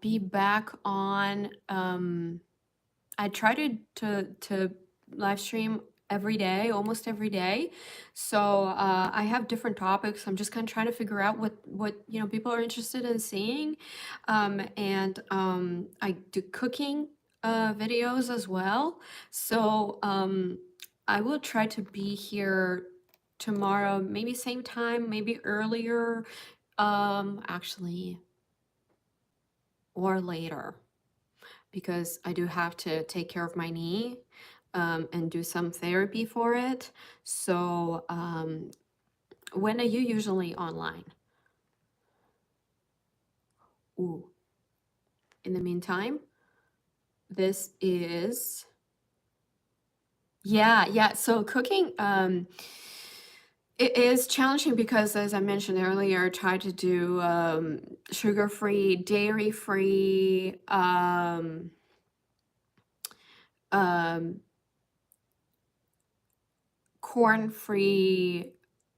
be back on. I try to live stream every day, almost every day. So I have different topics. I'm just kind of trying to figure out what you know people are interested in seeing, and I do cooking videos as well. So I will try to be here tomorrow, maybe same time, maybe earlier, actually, or later, because I do have to take care of my knee and do some therapy for it. So when are you usually online? Ooh. In the meantime, this is, yeah. So cooking, it is challenging because, as I mentioned earlier, I try to do sugar-free, dairy-free, um, corn-free,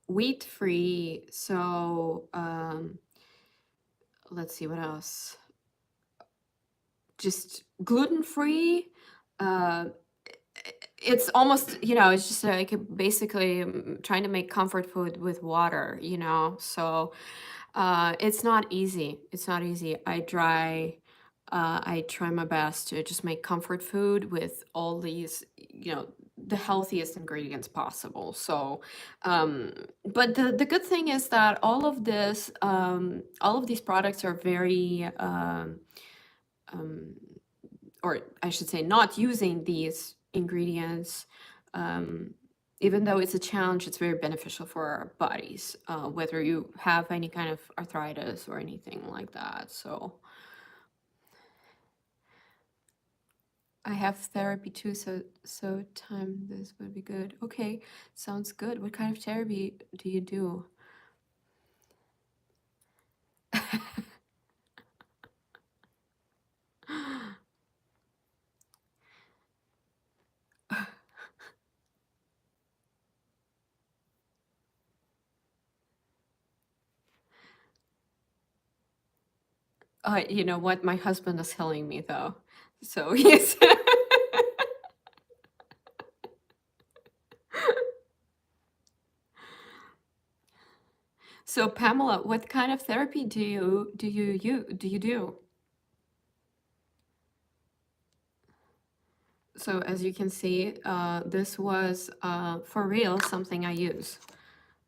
wheat-free. So let's see what else. Just gluten-free. Uh, it's almost, it's just like basically trying to make comfort food with water, so it's not easy. It's not easy. I try my best to just make comfort food with all these, the healthiest ingredients possible. So but the good thing is that all of these products are very um, or I should say, not using these ingredients, um, even though it's a challenge, it's very beneficial for our bodies, whether you have any kind of arthritis or anything like that. So I have therapy too, so time this would be good. Okay, sounds good. What kind of therapy do you do? You know what? My husband is telling me though. So yes. So Pamela, what kind of therapy do you do? So as you can see, this was for real something I use.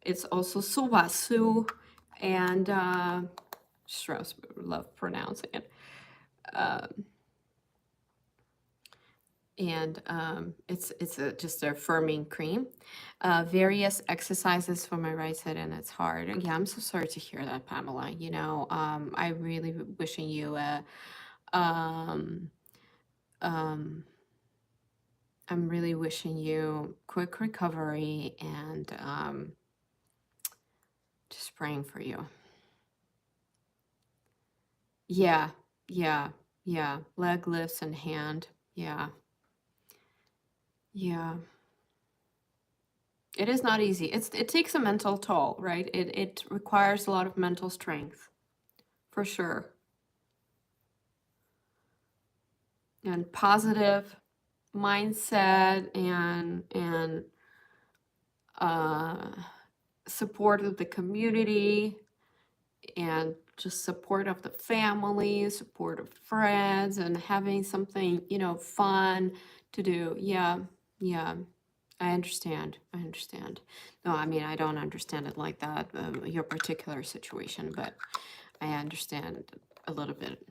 It's also suwasu, and Strauss love pronouncing it. Um, and just a firming cream. Various exercises for my right side, and it's hard. Yeah, I'm so sorry to hear that, Pamela. I really wishing you um, um, I'm really wishing you quick recovery, and just praying for you. Yeah, yeah, yeah. Leg lifts and hand. Yeah, yeah. It is not easy. It takes a mental toll, right? It requires a lot of mental strength, for sure. And positive mindset, and uh support of the community, and just support of the family, support of friends, and having something, fun to do. Yeah, yeah. I understand. I understand. No, I mean, I don't understand it like that, your particular situation, but I understand a little bit.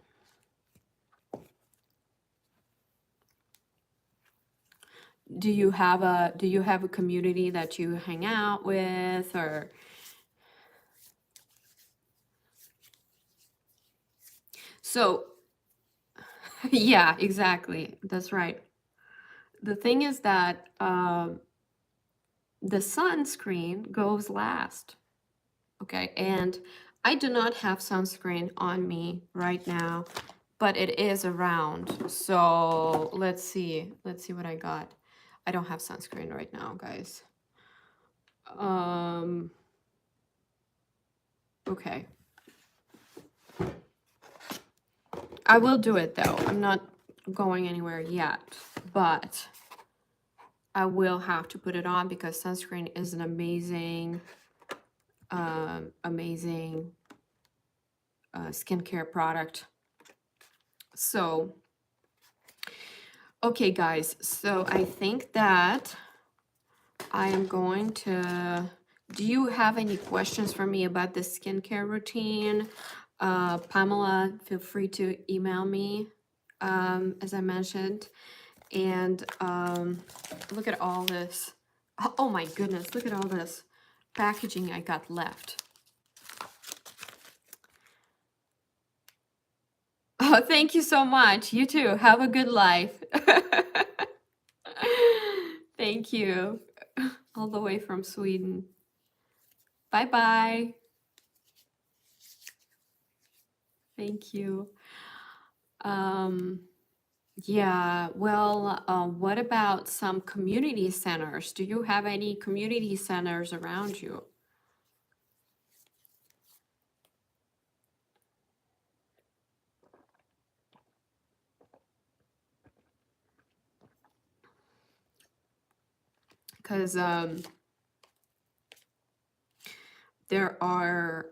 Do you have a community that you hang out with, or so? Yeah, exactly. That's right. The thing is that the sunscreen goes last. Okay, and I do not have sunscreen on me right now, but it is around. So let's see. Let's see what I got. I don't have sunscreen right now, guys. Okay. I will do it though. I'm not going anywhere yet, but I will have to put it on because sunscreen is an amazing, amazing skincare product. So, okay, guys. So I think that I am going to. Do you have any questions for me about the skincare routine? Pamela, feel free to email me, as I mentioned. And look at all this. Oh my goodness, look at all this packaging I got left. Oh, thank you so much. You too. Have a good life. Thank you. All the way from Sweden. Bye bye. Thank you. Um, yeah, well, what about some community centers? Do you have any community centers around you? Because there are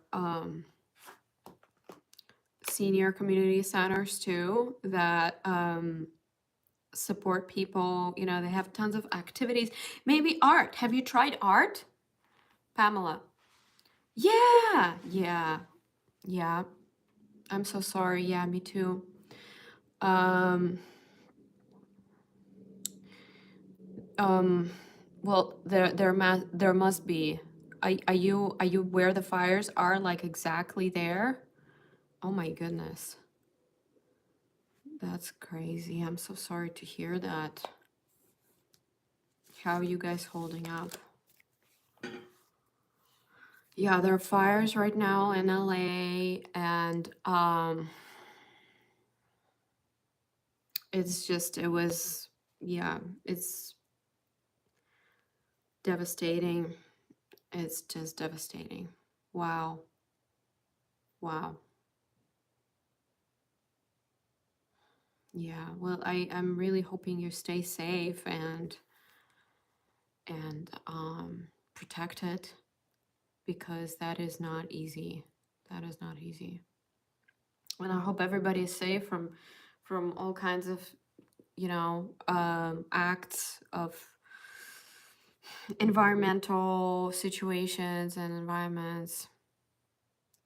senior community centers too that support people. You know, they have tons of activities. Maybe art. Have you tried art, Pamela? Yeah, yeah, yeah. I'm so sorry. Yeah, me too. Um, um, well, there must be. Are you where the fires are, like exactly there? Oh my goodness. That's crazy. I'm so sorry to hear that. How are you guys holding up? Yeah, there are fires right now in LA, and it's just it was yeah, it's devastating. It's just devastating. Wow. Wow. Yeah. Well, I'm really hoping you stay safe and protected, because that is not easy. That is not easy. And I hope everybody is safe from all kinds of, acts of environmental situations and environments.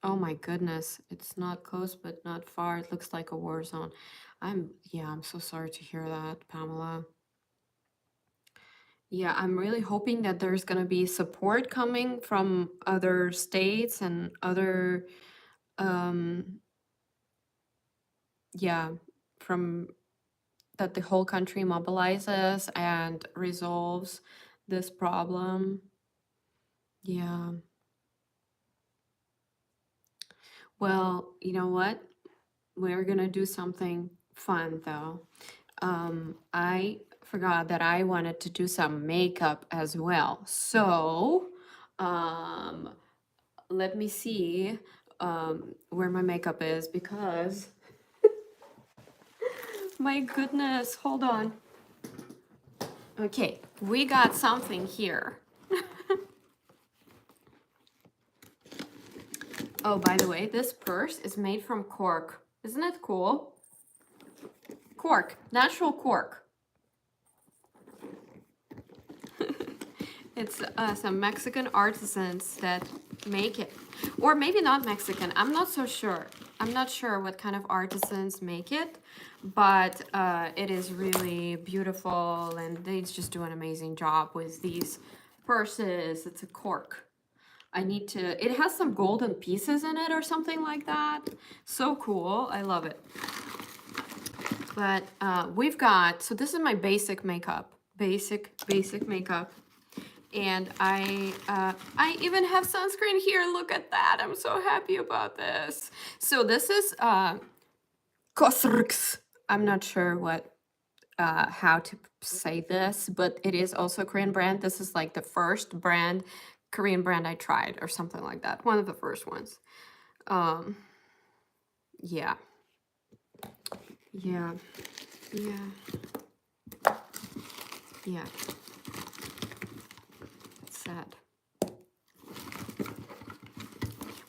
Oh my goodness, it's not close but not far. It looks like a war zone. I'm so sorry to hear that, Pamela. Yeah, I'm really hoping that there's going to be support coming from other states and other, um, yeah, from that the whole country mobilizes and resolves this problem. Yeah. Well, you know what? We're gonna do something fun though. I forgot that I wanted to do some makeup as well. So, um, let me see where my makeup is, because my goodness, hold on. Okay, we got something here. Oh, by the way, this purse is made from cork. Isn't it cool? Cork, natural cork. It's some Mexican artisans that make it. Or maybe not Mexican, I'm not so sure. I'm not sure what kind of artisans make it, but it is really beautiful, and they just do an amazing job with these purses. It's a cork. It has some golden pieces in it or something like that. So cool, I love it. But we've got, so this is my basic makeup, basic makeup. And I even have sunscreen here. Look at that. I'm so happy about this. So this is Kosrx. I'm not sure how to say this, but it is also a Korean brand. This is like the first Korean brand I tried, or something like that. One of the first ones. Um, yeah, yeah, yeah, yeah. It's sad.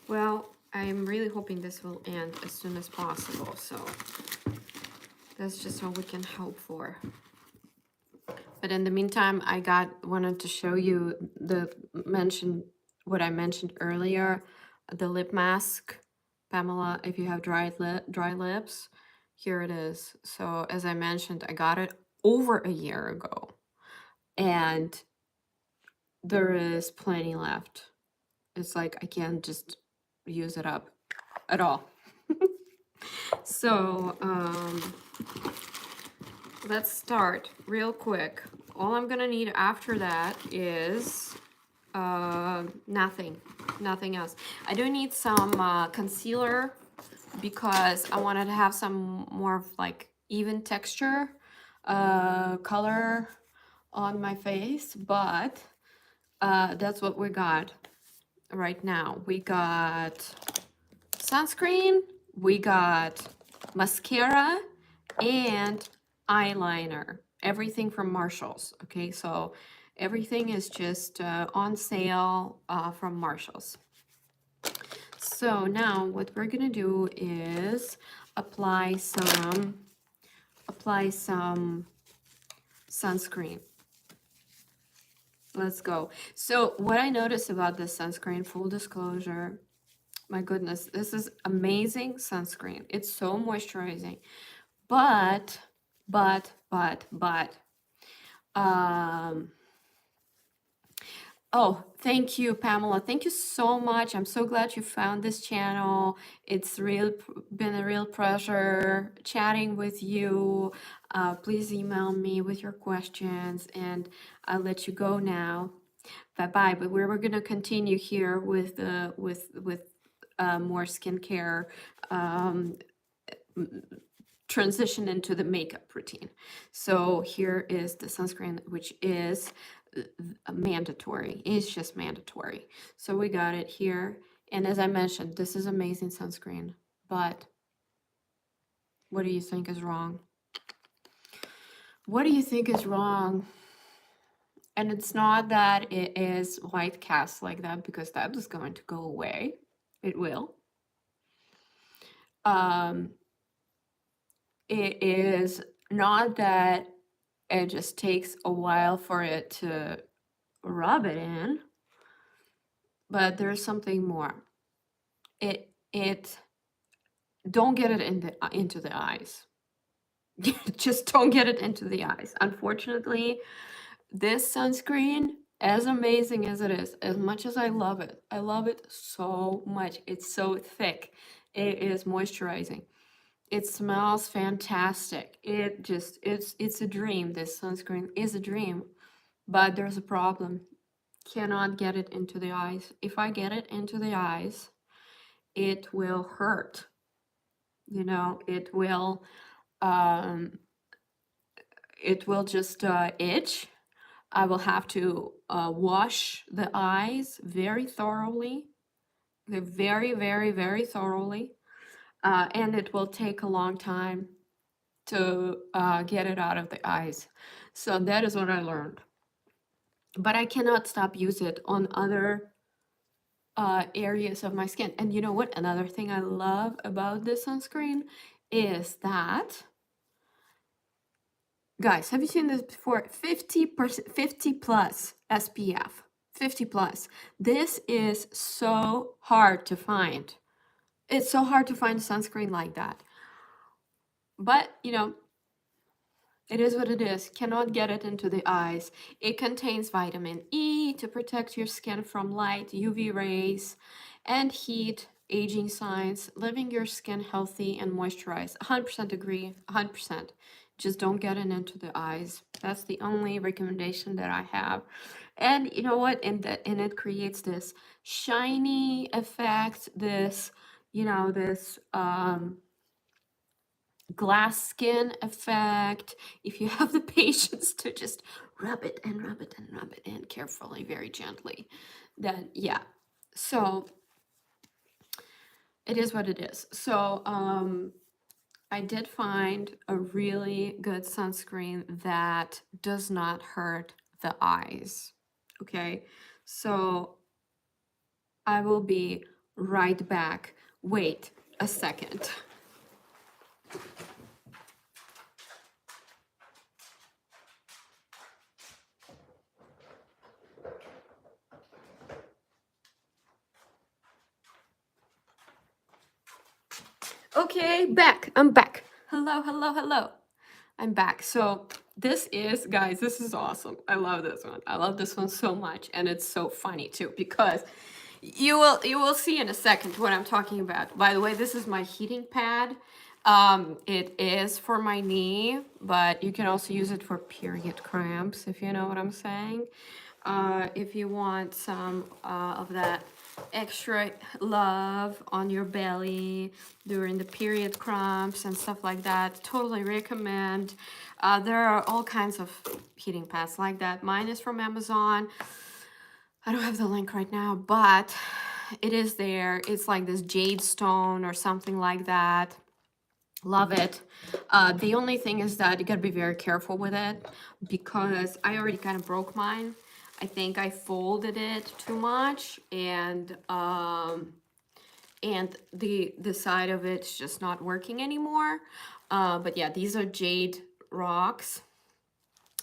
Well, I'm really hoping this will end as soon as possible. So that's just all we can hope for. But in the meantime, wanted to show you what I mentioned earlier, the lip mask, Pamela. If you have dry lips, here it is. So as I mentioned, I got it over a year ago, and there is plenty left. It's like I can't just use it up at all. So let's start real quick. All I'm gonna need after that is nothing else. I do need some concealer because I wanted to have some more of like even texture color on my face, but that's what we got right now. We got sunscreen, we got mascara, and eyeliner. Everything from Marshall's. Okay, so everything is just on sale from Marshall's. So now what we're gonna do is apply some sunscreen. Let's go. So what I noticed about this sunscreen, full disclosure, my goodness, this is amazing sunscreen. It's so moisturizing. But, um, oh, thank you, Pamela. Thank you so much. I'm so glad you found this channel. It's been a real pleasure chatting with you. Please email me with your questions, and I'll let you go now. Bye-bye. But we're going to continue here with more skincare transition into the makeup routine. So here is the sunscreen, which is mandatory. It's just mandatory. So we got it here. And as I mentioned, this is amazing sunscreen. But what do you think is wrong? What do you think is wrong? And it's not that it is white cast like that, because that is going to go away. It will. It is not that it just takes a while for it to rub it in, but there's something more. It don't get it into the eyes. Just don't get it into the eyes. Unfortunately, this sunscreen, as amazing as it is, as much as I love it so much. It's so thick. It is moisturizing. It smells fantastic. It's a dream. This sunscreen is a dream, but there's a problem. Cannot get it into the eyes. If I get it into the eyes, it will hurt. You know, it will just itch. I will have to wash the eyes very thoroughly, very, very, very thoroughly, and it will take a long time to get it out of the eyes. So that is what I learned. But I cannot stop using it on other areas of my skin. And you know what? Another thing I love about this sunscreen is that, guys, have you seen this before? 50%, 50 plus SPF, 50 plus. This is so hard to find. It's so hard to find a sunscreen like that. But, you know, it is what it is. Cannot get it into the eyes. It contains vitamin E to protect your skin from light, UV rays, and heat, aging signs, leaving your skin healthy and moisturized. 100% agree, 100%. Just don't get it into the eyes. That's the only recommendation that I have. And you know what? And it creates this shiny effect, this, you know, this glass skin effect, if you have the patience to just rub it and rub it and rub it in carefully, very gently, then yeah. So it is what it is. So I did find a really good sunscreen that does not hurt the eyes. Okay, so I will be right back. Wait a second. Okay, back. I'm back. Hello, hello, hello. I'm back. So this is, guys, this is awesome. I love this one. I love this one so much. And it's so funny too, because You will see in a second what I'm talking about. By the way, this is my heating pad. It is for my knee, but you can also use it for period cramps, if you know what I'm saying. If you want some of that extra love on your belly during the period cramps and stuff like that, totally recommend. There are all kinds of heating pads like that. Mine is from Amazon. I don't have the link right now, but it is there. It's like this jade stone or something like that. Love it. The only thing is that you gotta be very careful with it because I already kind of broke mine. I think I folded it too much, and the side of it's just not working anymore. But yeah, these are jade rocks,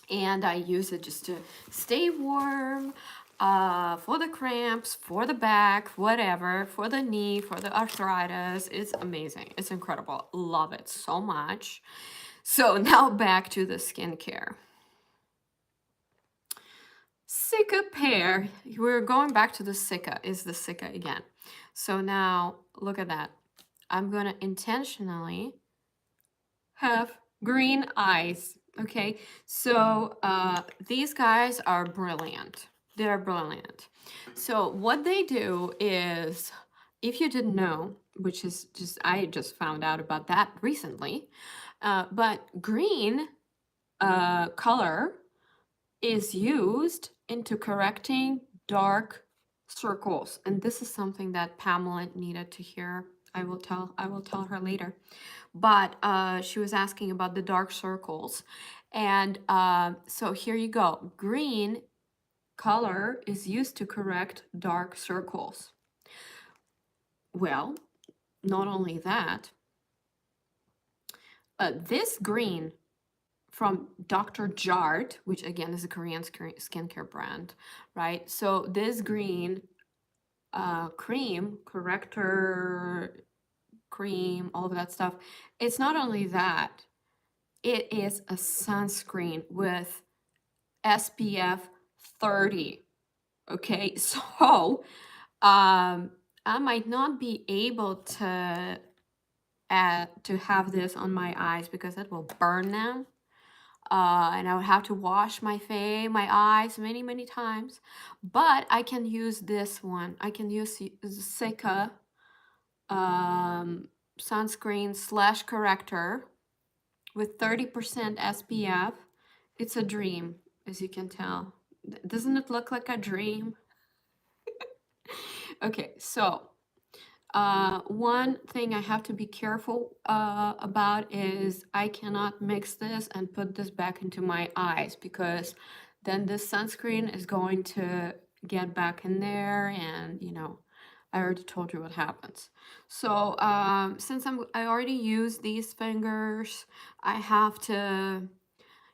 and I use it just to stay warm, for the cramps, for the back, whatever, for the knee, for the arthritis. It's amazing. It's incredible. Love it so much. So now back to the skincare. Cica pear. We're going back to the Cica. Is the Cica again. So now look at that. I'm gonna intentionally have green eyes. Okay, so these guys are brilliant. They're brilliant. So what they do is, if you didn't know, which is just, I just found out about that recently, but green color is used into correcting dark circles, and this is something that Pamela needed to hear. I will tell her later. But she was asking about the dark circles, and so here you go. Green color is used to correct dark circles. Well, not only that, this green from Dr. Jart, which again is a Korean skincare brand, right? So this green cream, corrector cream, all of that stuff, it's not only that, it is a sunscreen with SPF 30. Okay, so I might not be able to have this on my eyes because it will burn them. And I would have to wash my eyes many times. But I can use this one. I can use the Cica sunscreen slash corrector with 30% SPF. It's a dream, as you can tell. Doesn't it look like a dream? Okay, so one thing I have to be careful about is I cannot mix this and put this back into my eyes, because then this sunscreen is going to get back in there, and I already told you what happens. So since I already used these fingers, I have to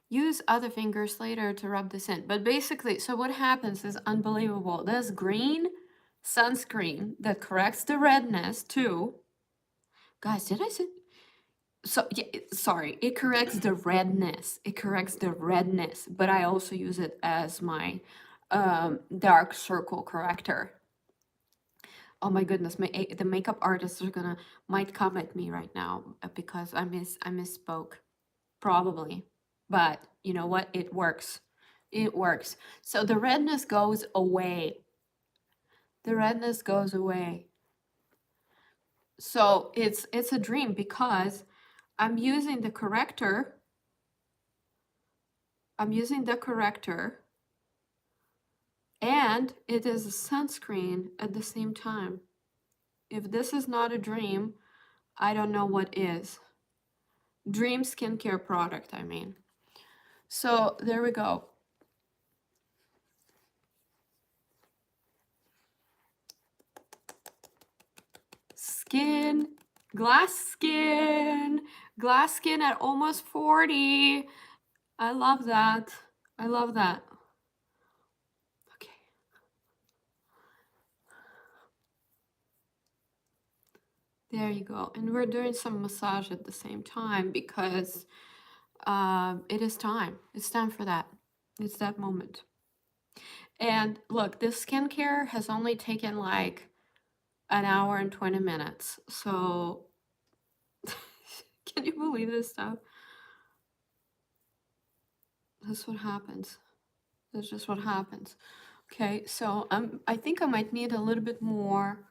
use other fingers later to rub this in. But basically, so what happens is unbelievable. This green sunscreen that corrects the redness too. Guys, did I say? So yeah, sorry, it corrects the redness. It corrects the redness, but I also use it as my dark circle corrector. Oh my goodness, the makeup artists are might come at me right now because I misspoke, probably. But you know what? It works. It works. So the redness goes away. The redness goes away. So it's a dream because I'm using the corrector. I'm using the corrector, and it is a sunscreen at the same time. If this is not a dream, I don't know what is. Dream skincare product, I mean. So there we go. Skin, glass skin at almost 40. I love that. I love that. Okay. There you go. And we're doing some massage at the same time because it is time. It's time for that. It's that moment. And look, this skincare has only taken like an hour and 20 minutes. So can you believe this stuff? That's what happens. That's just what happens. Okay, so I think I might need a little bit more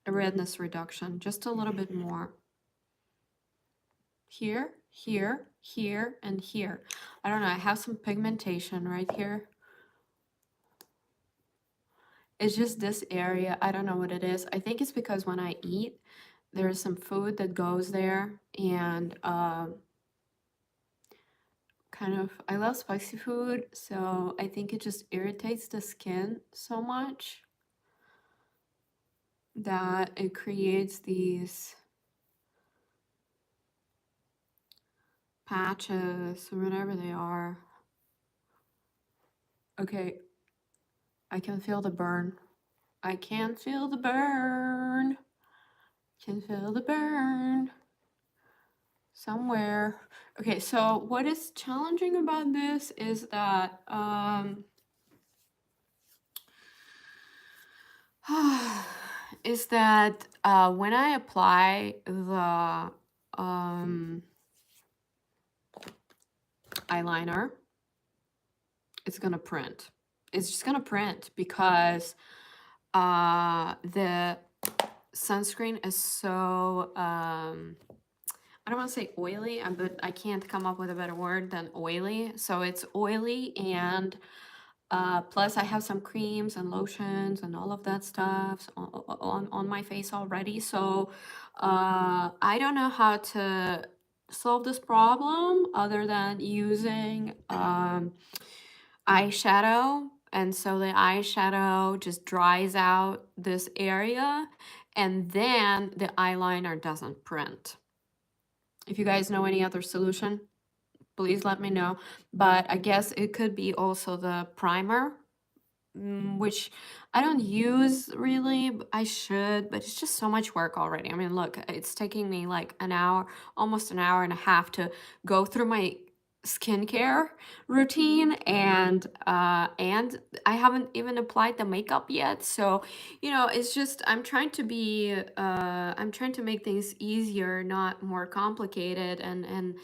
redness reduction, just a little bit more. Here, here, here, and here. I don't know, I have some pigmentation right here. It's just this area. I don't know what it is. I think it's because when I eat, there's some food that goes there, and kind of, I love spicy food, so I think it just irritates the skin so much that it creates these patches or whatever they are. Okay, I can feel the burn. I can feel the burn. Can feel the burn somewhere. Okay, so what is challenging about this is that when I apply the eyeliner, it's gonna print. It's just gonna print because the sunscreen is so I don't want to say oily, but I can't come up with a better word than oily. So it's oily, and plus I have some creams and lotions and all of that stuff on my face already. So I don't know how to solve this problem other than using eyeshadow. And so the eyeshadow just dries out this area, and then the eyeliner doesn't print. If you guys know any other solution, please let me know. But I guess it could be also the primer, which I don't use really. I should, but it's just so much work already. I mean, look, it's taking me like an hour, almost an hour and a half to go through my skincare routine, and I haven't even applied the makeup yet. So it's just I'm trying to make things easier, not more complicated, and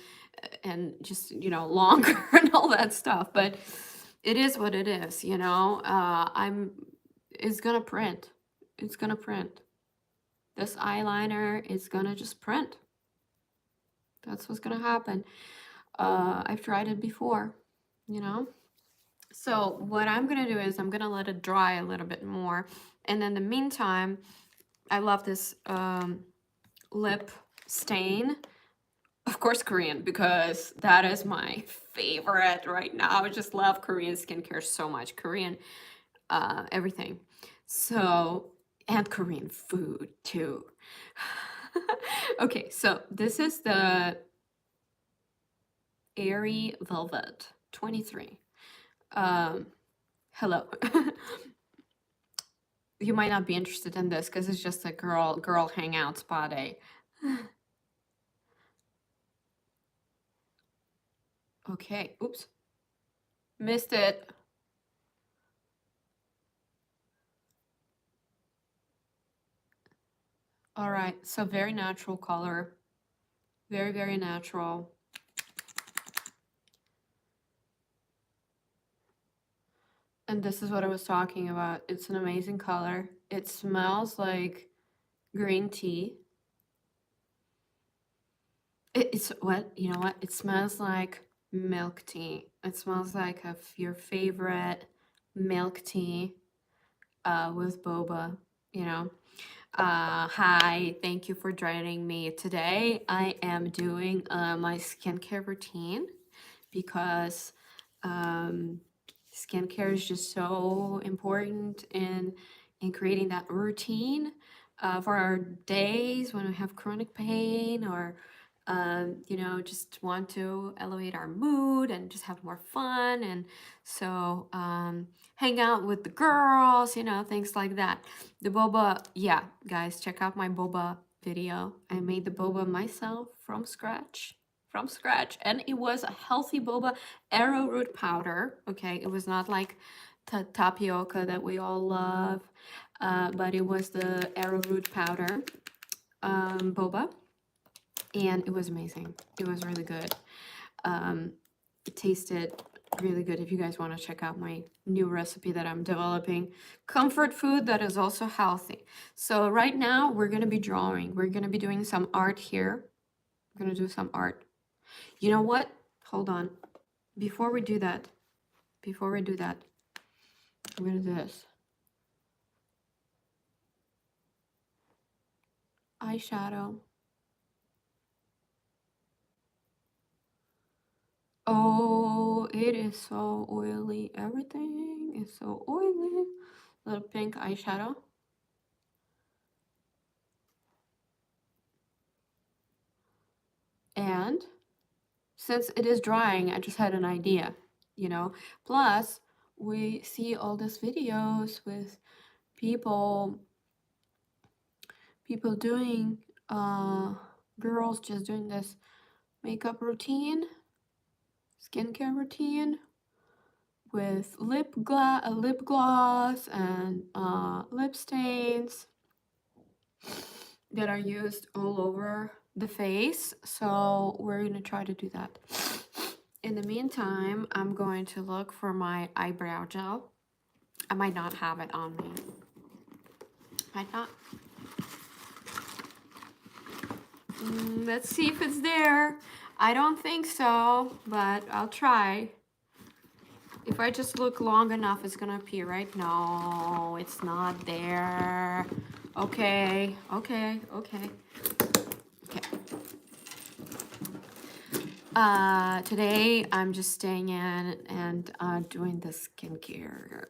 just longer and all that stuff. But it is what it is. It's gonna print. It's gonna print. This eyeliner is gonna just print. That's what's gonna happen. I've tried it before, you know? So what I'm gonna do is I'm gonna let it dry a little bit more. And in the meantime, I love this lip stain. Of course, Korean, because that is my favorite right now. I just love Korean skincare so much. Korean everything. So, and Korean food too. Okay, so this is the Airy Velvet 23. Hello. You might not be interested in this because it's just a girl hangout spa day. Okay, oops. Missed it. All right, so very natural color. Very, very natural. And this is what I was talking about. It's an amazing color. It smells like green tea. It's what, you know what? It smells like milk tea. It smells like your favorite milk tea with boba, you know. Hi, thank you for joining me today. I am doing my skincare routine because skincare is just so important in creating that routine for our days when we have chronic pain, or just want to elevate our mood and just have more fun. And so hang out with the girls, things like that. The boba, yeah, guys, check out my boba video. I made the boba myself from scratch. And it was a healthy boba arrowroot powder. Okay, it was not like tapioca that we all love, but it was the arrowroot powder boba, and it was amazing. It was really good. It tasted really good. If you guys want to check out my new recipe that I'm developing, comfort food that is also healthy. So right now we're going to be drawing. We're going to be doing some art here. We're going to do some art. You know what? Hold on. Before we do that, I'm going to do this. Eyeshadow. Oh, it is so oily. Everything is so oily. Little pink eyeshadow. And since it is drying, I just had an idea, you know. Plus, we see all these videos with people doing girls just doing this makeup routine, skincare routine with lip gloss and lip stains that are used all over the face. So we're gonna try to do that. In the meantime, I'm going to look for my eyebrow gel. I might not have it on me. Might not. Let's see if it's there. I don't think so, but I'll try. If I just look long enough, it's gonna appear, right? No, it's not there. Okay. Today I'm just staying in and doing the skincare.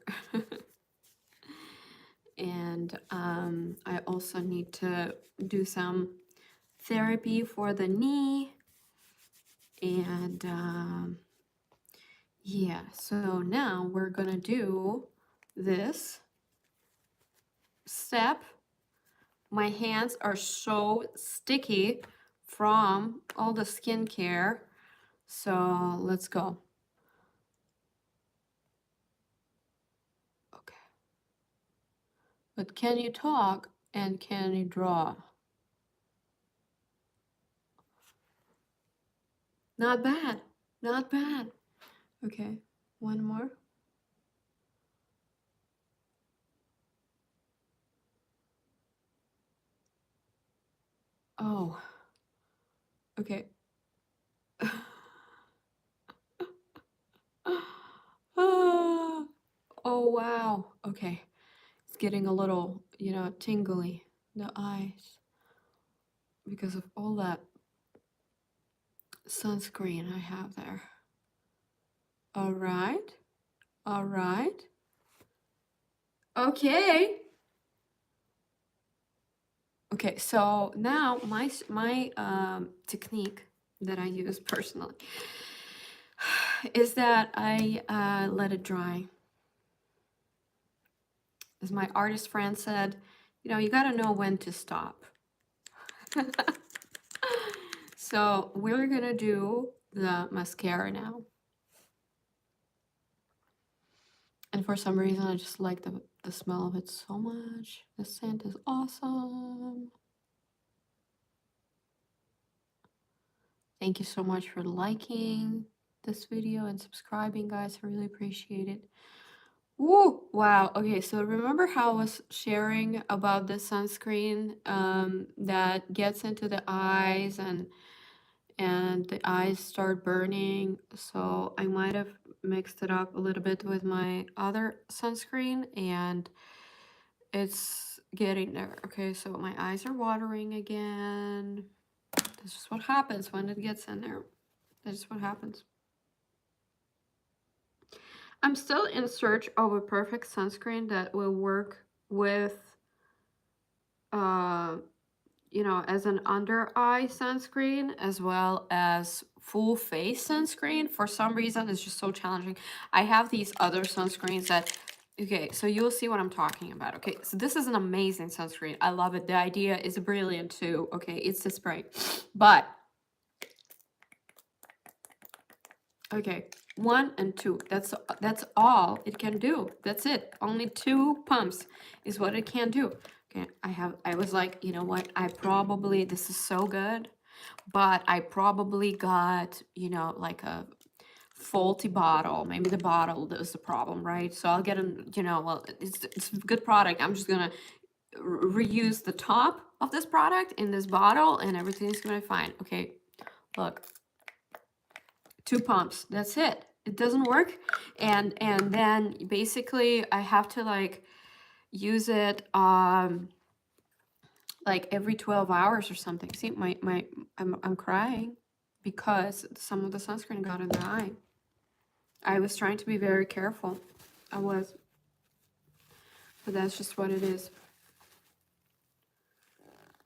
And I also need to do some therapy for the knee. And yeah, so now we're gonna do this step. My hands are so sticky from all the skincare. So let's go. Okay. But can you talk and can you draw? Not bad. Not bad. Okay. One more. Oh. Okay. Oh, wow. Okay. It's getting a little, you know, tingly, the eyes, because of all that sunscreen I have there. All right. All right. Okay. Okay, so now my technique that I use personally is that I let it dry. As my artist friend said, you know, you gotta know when to stop. So we're gonna do the mascara now. And for some reason, I just like the smell of it so much. The scent is awesome. Thank you so much for liking this video and subscribing, guys. I really appreciate it. Woo! Wow. Okay, so remember how I was sharing about the sunscreen that gets into the eyes and the eyes start burning? So I might have mixed it up a little bit with my other sunscreen, and it's getting there. Okay, so my eyes are watering again. This is what happens when it gets in there. That's what happens. I'm still in search of a perfect sunscreen that will work with, you know, as an under eye sunscreen as well as full face sunscreen. For some reason, it's just so challenging. I have these other sunscreens that, okay, so you'll see what I'm talking about. Okay, so this is an amazing sunscreen. I love it. The idea is brilliant too. Okay, it's the spray, but Okay, 1 and 2. That's all it can do. That's it. Only 2 pumps is what it can do. Okay, I was like, you know what? This is so good, but I probably got, like a faulty bottle. Maybe the bottle is the problem, right? So I'll get well, it's a good product. I'm just gonna reuse the top of this product in this bottle and everything's gonna be fine. Okay, look, 2 pumps, that's it. It doesn't work. And then basically I have to like use it like every 12 hours or something. See, I'm crying because some of the sunscreen got in the eye. I was trying to be very careful. I was, but that's just what it is.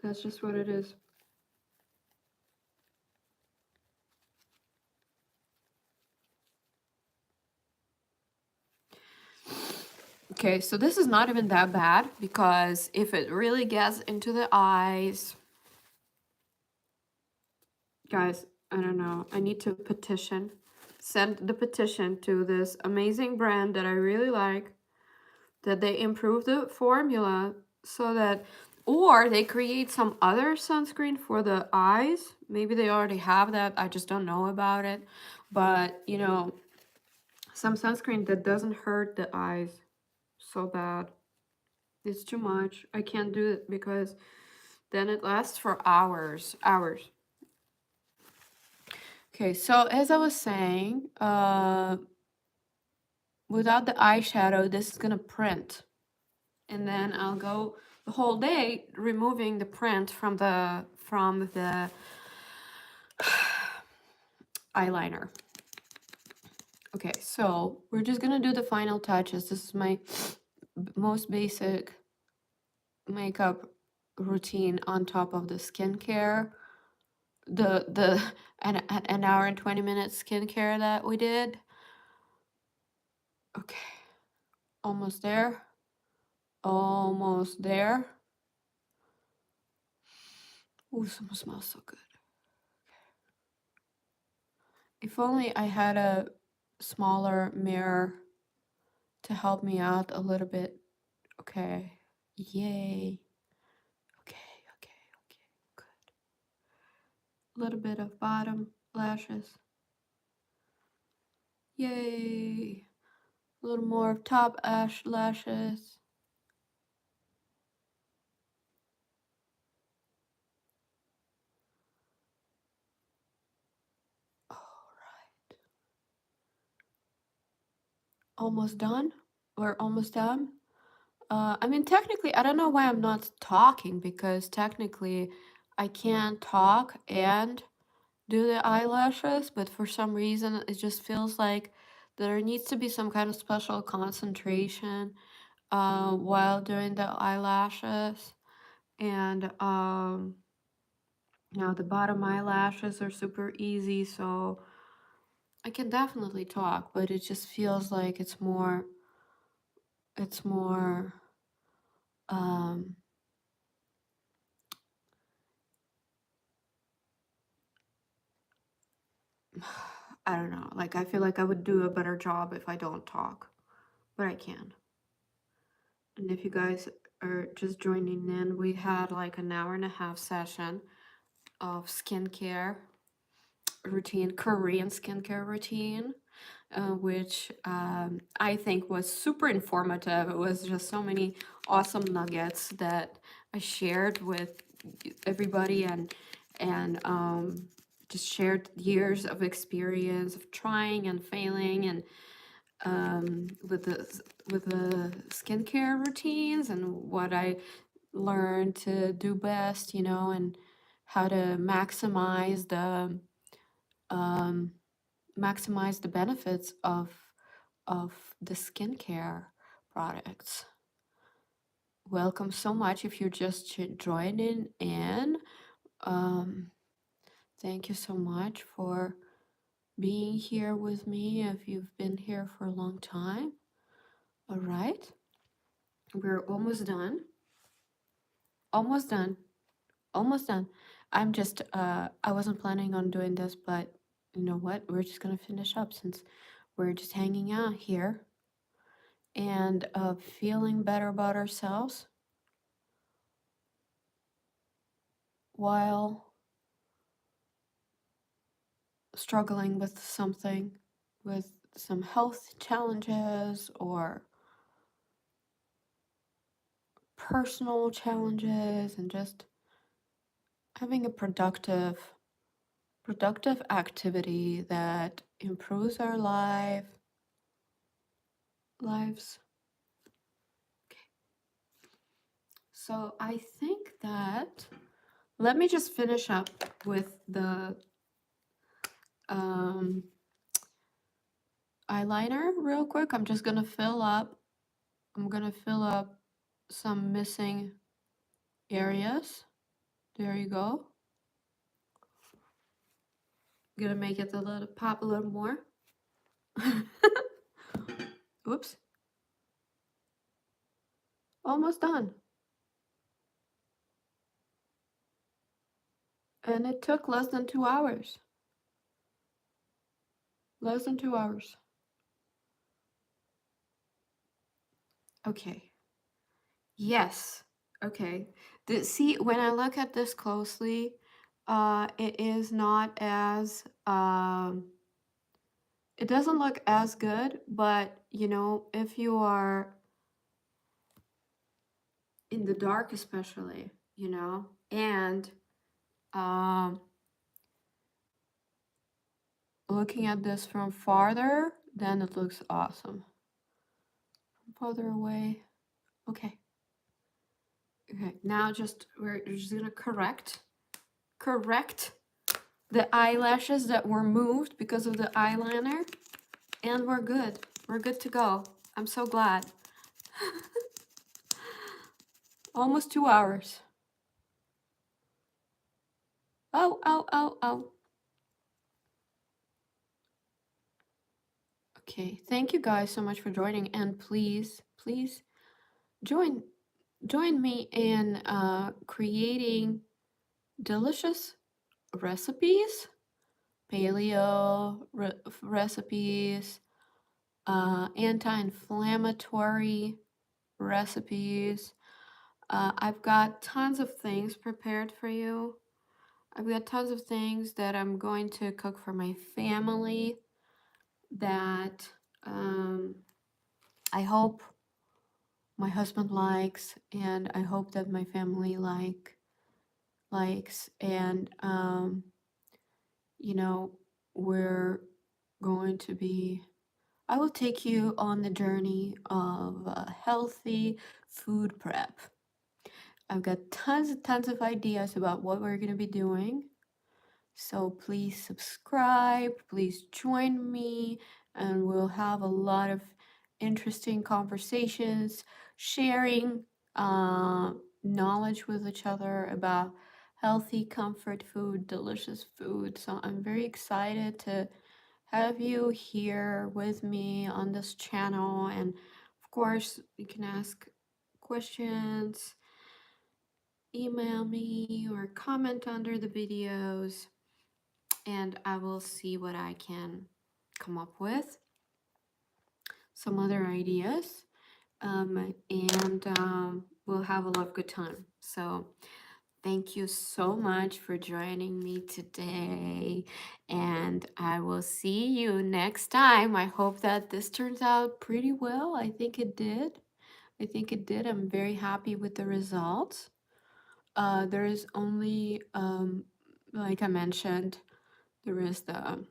That's just what it is. Okay, so this is not even that bad because if it really gets into the eyes, guys, I don't know. I need to send the petition to this amazing brand that I really like, that they improve the formula so that, or they create some other sunscreen for the eyes. Maybe they already have that. I just don't know about it. But, some sunscreen that doesn't hurt the eyes so bad. It's too much. I can't do it because then it lasts for hours. Okay, so as I was saying, without the eyeshadow, this is gonna print. And then I'll go the whole day removing the print from the eyeliner. Okay, so we're just gonna do the final touches. This is my most basic makeup routine on top of the skincare. An hour and 20 minutes skincare that we did. Okay, almost there. Almost there. Ooh, someone smells so good. If only I had a smaller mirror to help me out a little bit. Okay. Yay. Okay, good. A little bit of bottom lashes. Yay. A little more of top lashes. Almost done. We're almost done. I mean, technically, I don't know why I'm not talking because technically I can talk and do the eyelashes, but for some reason it just feels like there needs to be some kind of special concentration while doing the eyelashes. And now the bottom eyelashes are super easy, so I can definitely talk, but it just feels like it's more um I don't know, like I feel like I would do a better job if I don't talk, but I can. And if you guys are just joining in, we had like an hour and a half session of skincare routine, Korean skincare routine, which I think was super informative. It was just so many awesome nuggets that I shared with everybody, and just shared years of experience of trying and failing, and with the skincare routines and what I learned to do best, and how to um, maximize the benefits of the skincare products. Welcome so much if you're just joining in. Thank you so much for being here with me if you've been here for a long time. All right, we're almost done. Almost done. Almost done. I'm just I wasn't planning on doing this, but you know what? We're just gonna finish up since we're just hanging out here and feeling better about ourselves while struggling with something, with some health challenges or personal challenges, and just having a productive activity that improves our lives. Okay. So I think that let me just finish up with the eyeliner real quick. I'm gonna fill up some missing areas. There you go. Gonna make it a little pop a little more. Oops. Almost done. And it took less than 2 hours. Less than 2 hours. Okay. Yes. Okay. See, when I look at this closely, it is not as it doesn't look as good, but you know, if you are in the dark especially, you know, and um looking at this from farther, then it looks awesome. From farther away. Okay. Okay, now we're just gonna correct the eyelashes that were moved because of the eyeliner, and we're good. We're good to go. I'm so glad. Almost 2 hours. Oh, oh, oh, oh. Okay, thank you guys so much for joining, and please join me in creating delicious recipes, paleo recipes, anti-inflammatory recipes. I've got tons of things prepared for you. I've got tons of things that I'm going to cook for my family that I hope my husband likes, and I hope that my family likes, and you know, we're going to be I will take you on the journey of healthy food prep. I've got tons and tons of ideas about what we're going to be doing. So please subscribe, please join me, and we'll have a lot of interesting conversations, sharing knowledge with each other about healthy comfort food, delicious food. So I'm very excited to have you here with me on this channel. And of course, you can ask questions, email me, or comment under the videos, and I will see what I can come up with. Some other ideas, and we'll have a lot of good time. So thank you so much for joining me today, and I will see you next time. I hope that this turns out pretty well. I think it did. I'm very happy with the results. There is only, like I mentioned, there is the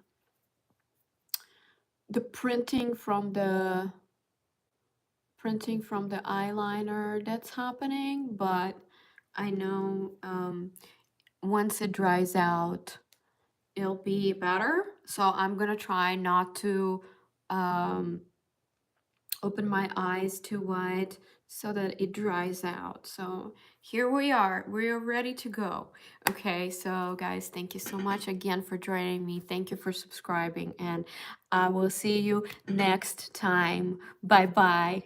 printing from the eyeliner that's happening, but I know once it dries out, it'll be better. So I'm gonna try not to open my eyes too wide so that it dries out. So here we're ready to go. Okay, so guys, thank you so much again for joining me. Thank you for subscribing, and I will see you next time. Bye bye.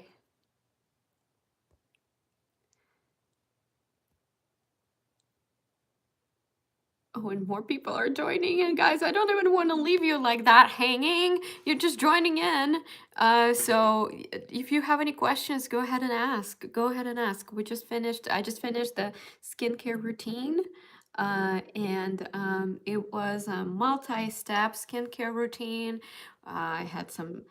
Oh, and more people are joining in, guys. I don't even want to leave you like that hanging. You're just joining in. If you have any questions, go ahead and ask. Go ahead and ask. I just finished the skincare routine. It was a multi-step skincare routine. I had some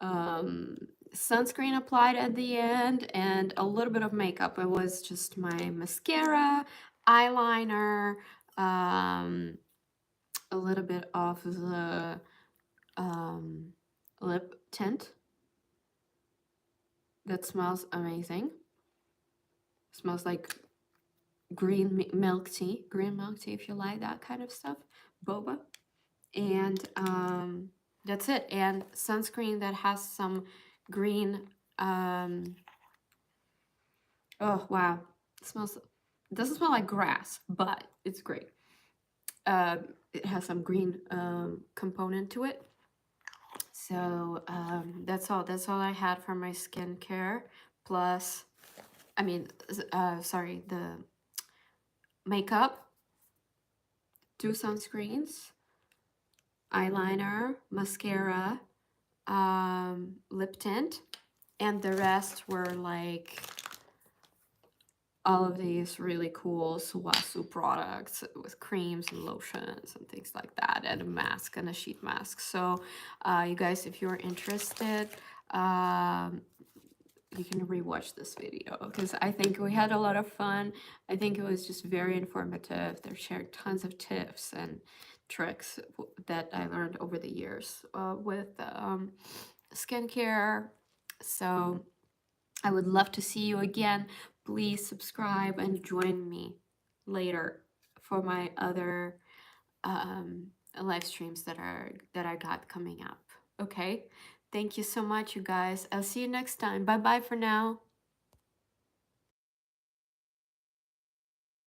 sunscreen applied at the end and a little bit of makeup. It was just my mascara, eyeliner, um, a little bit of the um, lip tint that smells amazing. Smells like green milk tea if you like that kind of stuff, boba. And that's it. And sunscreen that has some green. Oh wow, it smells. It doesn't smell like grass, but it's great. It has some green component to it. So that's all. That's all I had for my skincare. Plus, sorry, the makeup, 2 sunscreens, eyeliner, mascara, lip tint, and the rest were like all of these really cool Suwasu products with creams and lotions and things like that, and a mask and a sheet mask. So you guys, if you're interested, you can rewatch this video because I think we had a lot of fun. I think it was just very informative. They're sharing tons of tips and tricks that I learned over the years with skincare. So I would love to see you again. Please subscribe and join me later for my other live streams that I got coming up. Okay? Thank you so much, you guys. I'll see you next time. Bye bye for now.